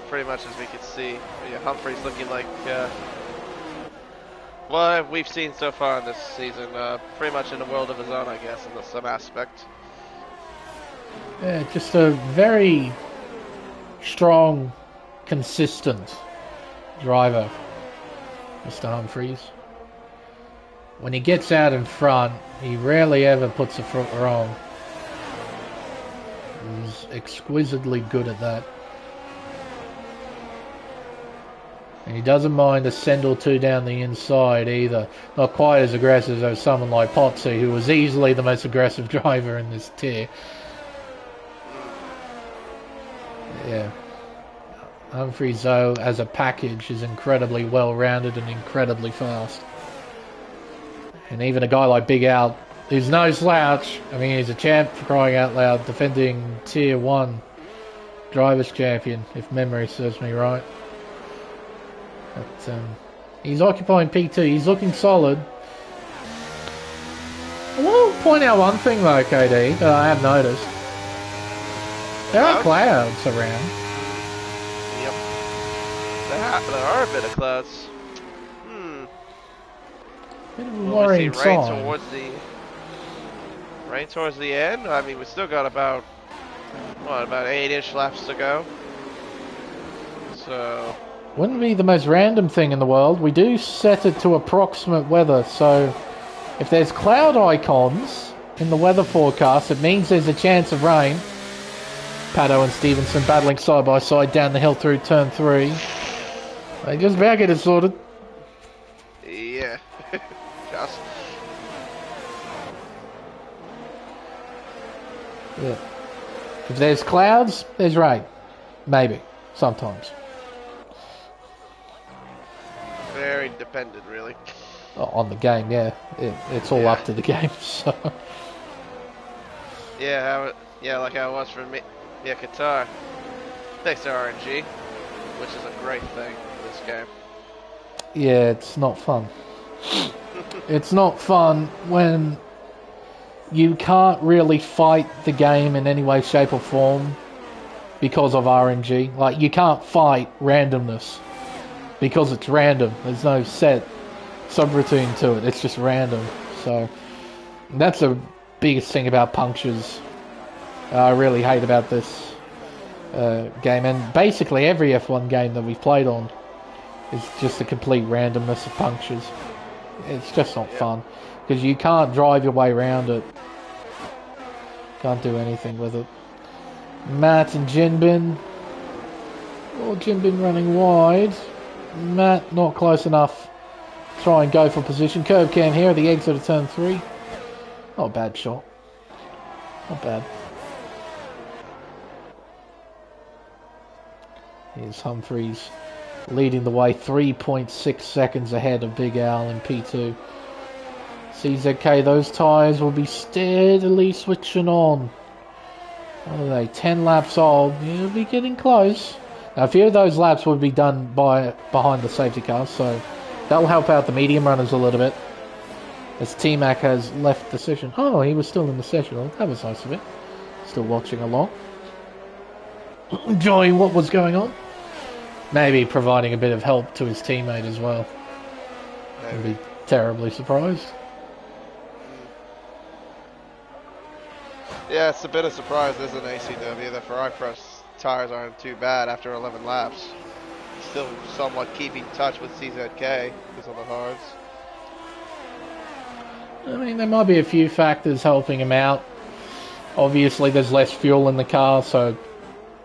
Pretty much as we can see. Yeah, Humphrey's looking like what we've seen so far in this season. Pretty much in a world of his own, I guess, in some aspect. Yeah, just a very strong, consistent driver, Mr. Humphreys. When he gets out in front, he rarely ever puts a foot wrong. He's exquisitely good at that. And he doesn't mind a send or two down the inside either. Not quite as aggressive as someone like Potsy, who was easily the most aggressive driver in this tier. Yeah. Humphreys, though, as a package, is incredibly well-rounded and incredibly fast. And even a guy like Big Al, who's no slouch, I mean, he's a champ for crying out loud, defending Tier 1 Drivers' Champion, if memory serves me right. But, he's occupying P2, he's looking solid. I want to point out one thing, though, KD, that I have noticed. There are clouds around. Yep. There are a bit of clouds. Bit of a worrying sign. Rain towards the end? I mean, we still got about 8-ish laps to go. So... Wouldn't be the most random thing in the world. We do set it to approximate weather, so if there's cloud icons in the weather forecast, it means there's a chance of rain. Pato and Stevenson battling side by side down the hill through turn 3. They just about get it sorted. Yeah. Just. Yeah. If there's clouds, there's rain. Maybe. Sometimes. Very dependent, really. On the game, yeah. It's all up to the game, so... Yeah, like how it was for me. Yeah, Qatar. Thanks to RNG, which is a great thing for this game. Yeah, it's not fun. It's not fun when you can't really fight the game in any way, shape or form because of RNG. Like, you can't fight randomness because it's random. There's no set subroutine to it. It's just random. So, that's the biggest thing about punctures I really hate about this game. And basically every F1 game that we've played on is just a complete randomness of punctures. It's just not fun because you can't drive your way around it. Can't do anything with it. Matt and Jinbin. Oh, Jinbin running wide. Matt not close enough. Try and go for position. Curb cam here at the exit of turn 3. Not a bad shot. Not bad. Here's Humphreys leading the way 3.6 seconds ahead of Big Al in P2. CZK, those tyres will be steadily switching on. What are they? 10 laps old. You'll be getting close. Now, a few of those laps will be done behind the safety car, so that will help out the medium runners a little bit. As T-Mac has left the session. Oh, he was still in the session. Oh, that was nice of it. Still watching along. Enjoying what was going on. Maybe providing a bit of help to his teammate as well. I'd be terribly surprised. Yeah, it's a bit of surprise, isn't it, ACW? The Ferrari Pro's tires aren't too bad after 11 laps. Still somewhat keeping touch with CZK because of the hards. I mean, there might be a few factors helping him out. Obviously, there's less fuel in the car, so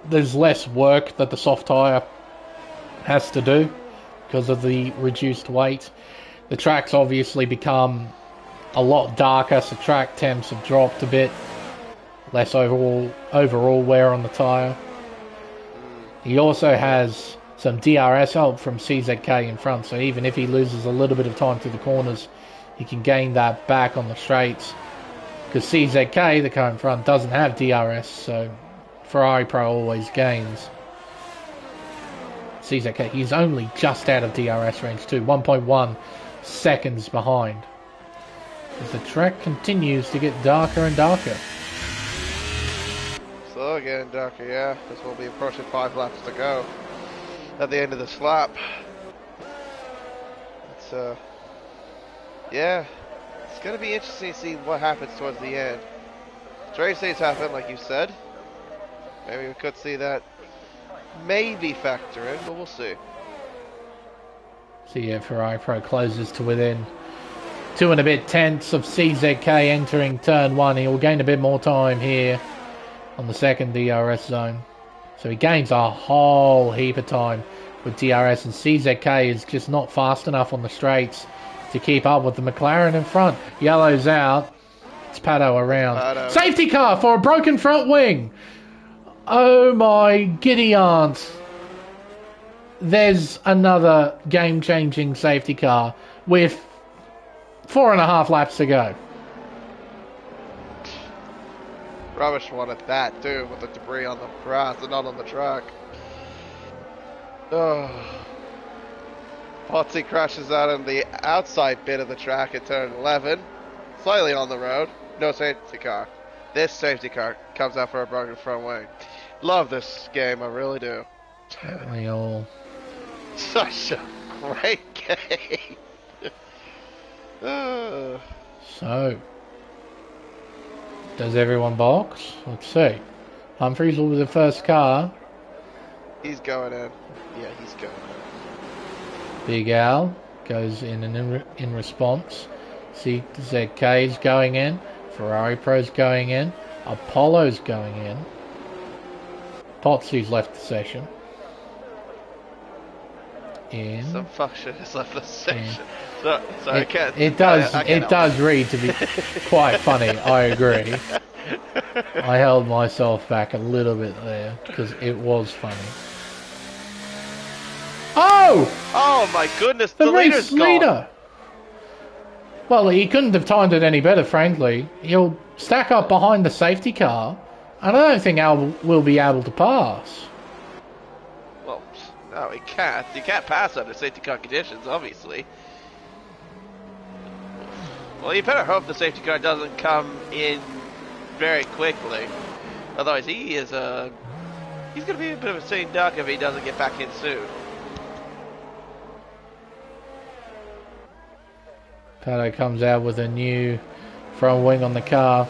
there's less work that the soft tyre has to do because of the reduced weight. The track's obviously become a lot darker, so track temps have dropped a bit. Less overall wear on the tyre. He also has some DRS help from CZK in front, so even if he loses a little bit of time through the corners, he can gain that back on the straights. Because CZK, the car in front, doesn't have DRS, so Ferrari Pro always gains. CZK, he's only just out of DRS range too, 1.1 seconds behind. As the track continues to get darker and darker. Slow again, darker, yeah. This will be approaching 5 laps to go at the end of this lap. It's, yeah, it's going to be interesting to see what happens towards the end. Trade states happen, like you said. Maybe we could see that maybe factor in, but we'll see. So yeah, Ferrari Pro closes to within 2 and a bit tenths of CZK entering turn 1. He will gain a bit more time here on the second DRS zone. So he gains a whole heap of time with DRS, and CZK is just not fast enough on the straights to keep up with the McLaren in front. Yellow's out. It's Pato around. Pato. Safety car for a broken front wing. Oh my giddy aunt. There's another game-changing safety car with 4.5 laps to go. Rubbish wanted that too, with the debris on the grass and not on the track. Oh. Potsy crashes out on the outside bit of the track at turn 11, slightly on the road. No safety car. This safety car comes out for a broken front wing. Love this game, I really do. We all. Such a great game. So, does everyone box? Let's see. Humphries will be the first car. He's going in. Yeah, he's going in. Big Al goes in and in response. CZK is going in. Ferrari Pro's going in. Apollo's going in. Potsy's left the session. In. Some fuck shit has left the session. So I can't. It does read to be quite funny. I agree. I held myself back a little bit there because it was funny. Oh! Oh my goodness! The leader's race leader. Gone. Well, he couldn't have timed it any better, frankly. He'll stack up behind the safety car, and I don't think Al will be able to pass. Well, no, he can't. You can't pass under safety car conditions, obviously. Well, you better hope the safety car doesn't come in very quickly. Otherwise, he's going to be a bit of a sitting duck if he doesn't get back in soon. Pato comes out with a new front wing on the car.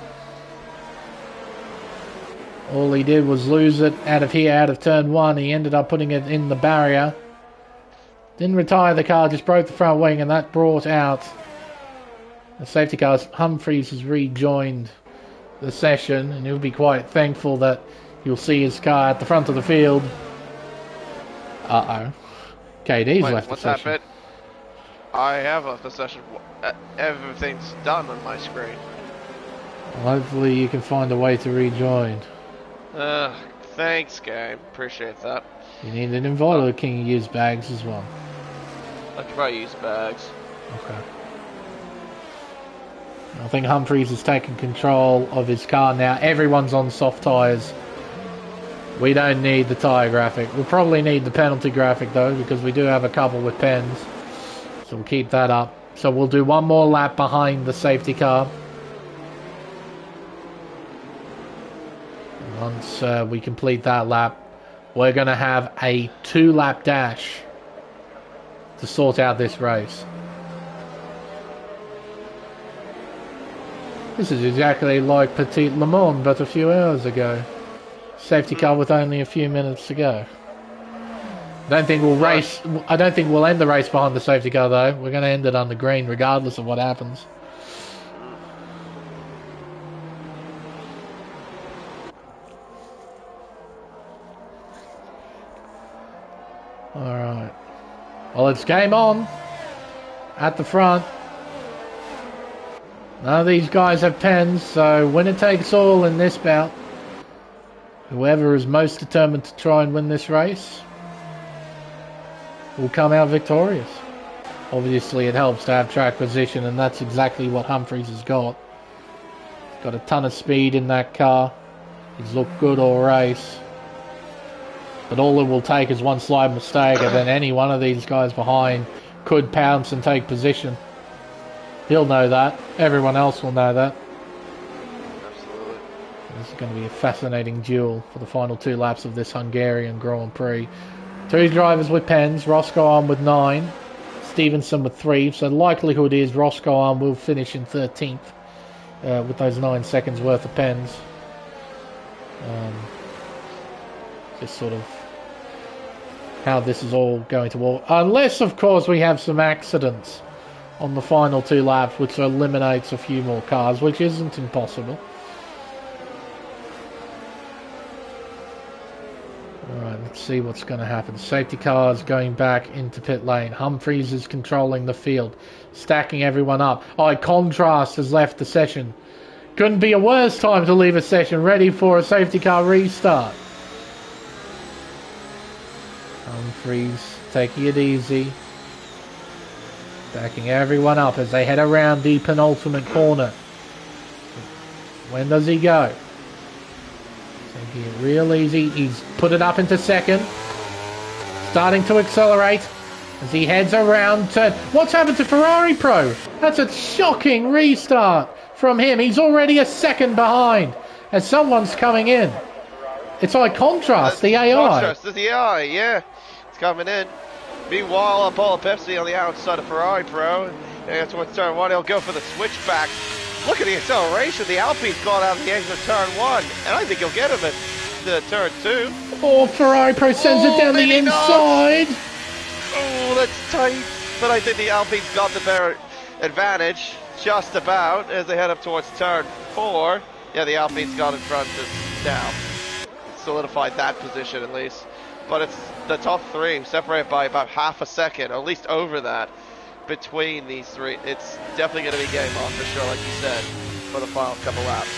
All he did was lose it out of here, out of turn 1. He ended up putting it in the barrier. Didn't retire the car, just broke the front wing, and that brought out the safety cars. Humphries has rejoined the session, and he'll be quite thankful that you'll see his car at the front of the field. Uh-oh. KD's left the session. What's that bit? I have left the session. Everything's done on my screen. Well, hopefully you can find a way to rejoin. Thanks, game. Appreciate that. You need an invite, or can you use bags as well? I could probably use bags. Okay. I think Humphries has taken control of his car now. Everyone's on soft tyres. We don't need the tyre graphic. We'll probably need the penalty graphic though, because we do have a couple with pens. So we'll keep that up. So we'll do one more lap behind the safety car. Once we complete that lap, we're going to have a 2-lap dash to sort out this race. This is exactly like Petit Le Mans, but a few hours ago. Safety car with only a few minutes to go. I don't think we'll end the race behind the safety car though. We're going to end it on the green regardless of what happens. Alright. Well, it's game on. At the front. None of these guys have pens, so winner takes all in this bout. Whoever is most determined to try and win this race will come out victorious. Obviously, it helps to have track position, and that's exactly what Humphries has got. He's got a ton of speed in that car. He's looked good all race. But all it will take is one slight mistake, and then any one of these guys behind could pounce and take position. He'll know that. Everyone else will know that. Absolutely. This is going to be a fascinating duel for the final 2 laps of this Hungarian Grand Prix. 2 drivers with pens. Roscoe on with 9. Stevenson with 3. So the likelihood is Roscoe on will finish in 13th with those 9 seconds worth of pens. Just sort of how this is all going to work. Unless, of course, we have some accidents on the final 2 laps, which eliminates a few more cars, which isn't impossible. Alright, let's see what's going to happen. Safety cars going back into pit lane. Humphries is controlling the field, stacking everyone up. Contrast has left the session. Couldn't be a worse time to leave a session, ready for a safety car restart. Humphries taking it easy. Backing everyone up as they head around the penultimate corner. When does he go? Taking it real easy. He's put it up into second. Starting to accelerate as he heads around turn. What's happened to Ferrari Pro? That's a shocking restart from him. He's already a second behind as someone's coming in. It's Contrast, the AI. Contrast, the AI, yeah. It's coming in. Meanwhile, Paul Pepsi on the outside of Ferrari Pro. And towards turn 1, he'll go for the switchback. Look at the acceleration. The Alpine's gone out of the exit of turn 1. And I think he'll get him at the turn 2. Oh, Ferrari Pro sends it down the inside. Not. Oh, that's tight. But I think the Alpine's got the better advantage. Just about as they head up towards turn 4. Yeah, the Alpine's got in front just now. Solidified that position at least. But it's the top 3 separated by about half a second, or at least over that, between these 3. It's definitely going to be game on for sure, like you said, for the final couple laps.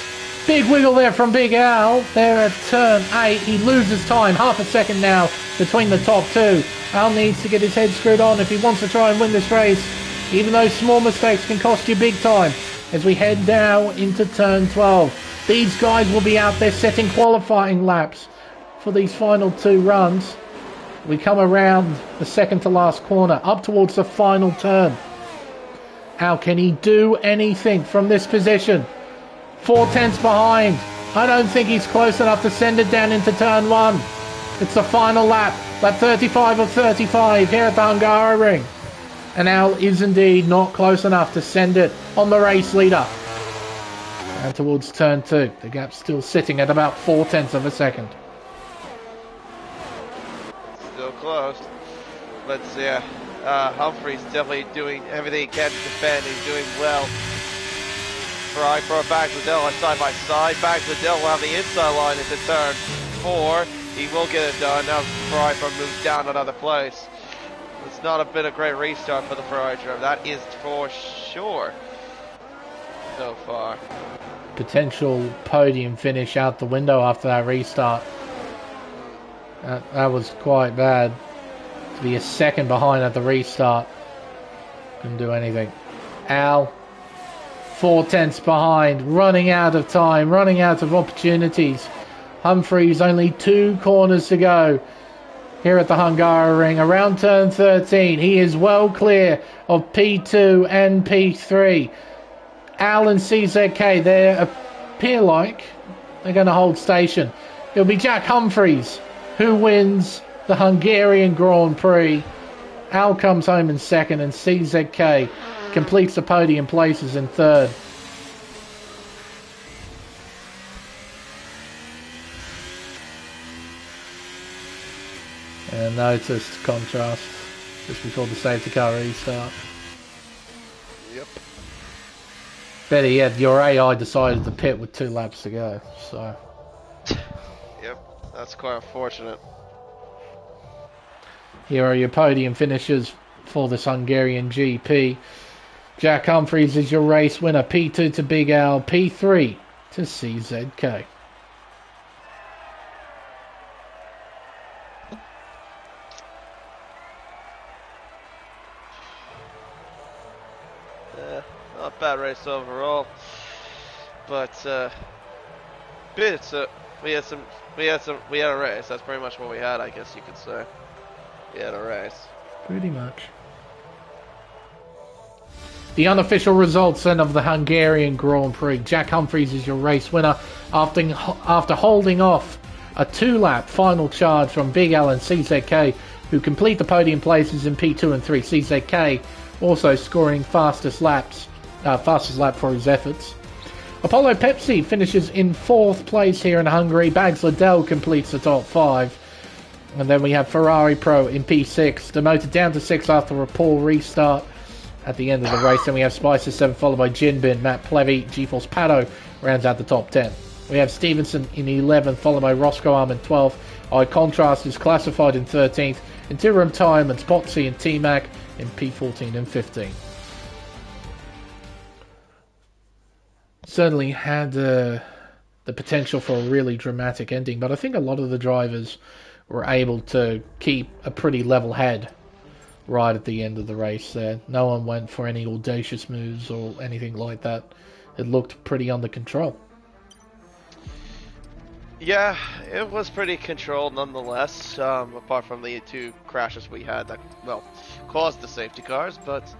Big wiggle there from Big Al. There at turn 8. He loses time. Half a second now between the top 2. Al needs to get his head screwed on if he wants to try and win this race, even though small mistakes can cost you big time. As we head down into turn 12. These guys will be out there setting qualifying laps for these final 2 runs. We come around the second to last corner, up towards the final turn. How can he do anything from this position? 4 tenths behind. I don't think he's close enough to send it down into turn 1. It's the final lap. Lap 35 of 35 here at the Hungaroring. And Al is indeed not close enough to send it on the race leader. And towards turn 2. The gap's still sitting at about 4 tenths of a second. Still close. But yeah, Humphries definitely doing everything he can to defend. He's doing well. Ferrari Pro back Liddell side by side. Back Liddell will have the inside line into turn 4. He will get it done. Now Ferrari Pro moves down another place. It's not been a great restart for the Ferrari driver. That is for sure. So far. Potential podium finish out the window after that restart. That was quite bad. To be a second behind at the restart. Couldn't do anything. Al, 4 tenths behind. Running out of time. Running out of opportunities. Humphries only 2 corners to go. Here at the Hungaroring. Around turn 13. He is well clear of P2 and P3. Al and CZK, they appear like they're going to hold station. It'll be Jack Humphries who wins the Hungarian Grand Prix. Al comes home in second and CZK completes the podium places in third. And noticed Contrast just before the safety car restart. Yep. Better yet, your AI decided to pit with 2 laps to go, so... Yep, that's quite unfortunate. Here are your podium finishers for this Hungarian GP. Jack Humphries is your race winner. P2 to Big Al. P3 to CZK. race overall. But we had a race. That's pretty much what we had, I guess you could say. We had a race. Pretty much. The unofficial results then of the Hungarian Grand Prix. Jack Humphries is your race winner after holding off a 2-lap final charge from Big Al and CZK, who complete the podium places in P2 and 3. CZK also scoring fastest lap for his efforts. Apollo Pepsi finishes in 4th place here in Hungary. Bags Liddell completes the top 5. And then we have Ferrari Pro in P6, demoted down to 6 after a poor restart at the end of the race. Then we have Spicer 7, followed by Jinbin, Matt Plevy, GeForce Pato rounds out the top 10. We have Stevenson in 11th, followed by Roscoe Arm in 12th. iContrast is classified in 13th. Interim Time and Spotsy and T-Mac in P14 and 15. Certainly had the potential for a really dramatic ending, but I think a lot of the drivers were able to keep a pretty level head right at the end of the race there. No one went for any audacious moves or anything like that. It looked pretty under control. Yeah, it was pretty controlled nonetheless, apart from the 2 crashes we had that, well, caused the safety cars, but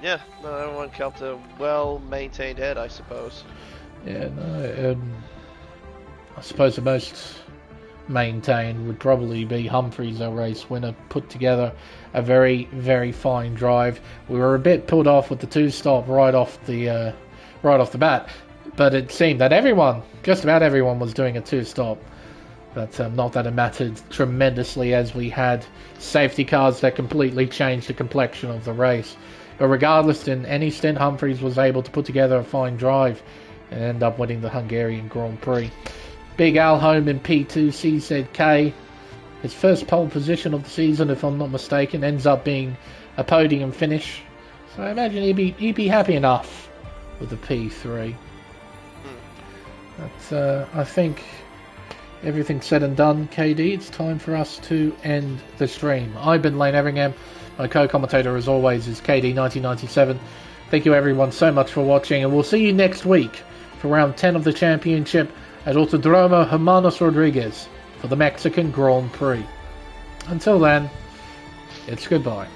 yeah, no, everyone kept a well-maintained head, I suppose. Yeah, no, I suppose the most maintained would probably be Humphries, our race winner. Put together a very, very fine drive. We were a bit put off with the 2-stop right off the bat, but it seemed that just about everyone was doing a 2-stop. But not that it mattered tremendously, as we had safety cars that completely changed the complexion of the race. But regardless, in any stint, Humphries was able to put together a fine drive and end up winning the Hungarian Grand Prix. Big Al home in P2, CZK, his first pole position of the season, if I'm not mistaken, ends up being a podium finish. So I imagine he'd be happy enough with the P3. But I think everything said and done, KD, it's time for us to end the stream. I've been Lane Everingham. My co-commentator, as always, is KD1997. Thank you everyone so much for watching, and we'll see you next week for round 10 of the championship at Autodromo Hermanos Rodriguez for the Mexican Grand Prix. Until then, it's goodbye.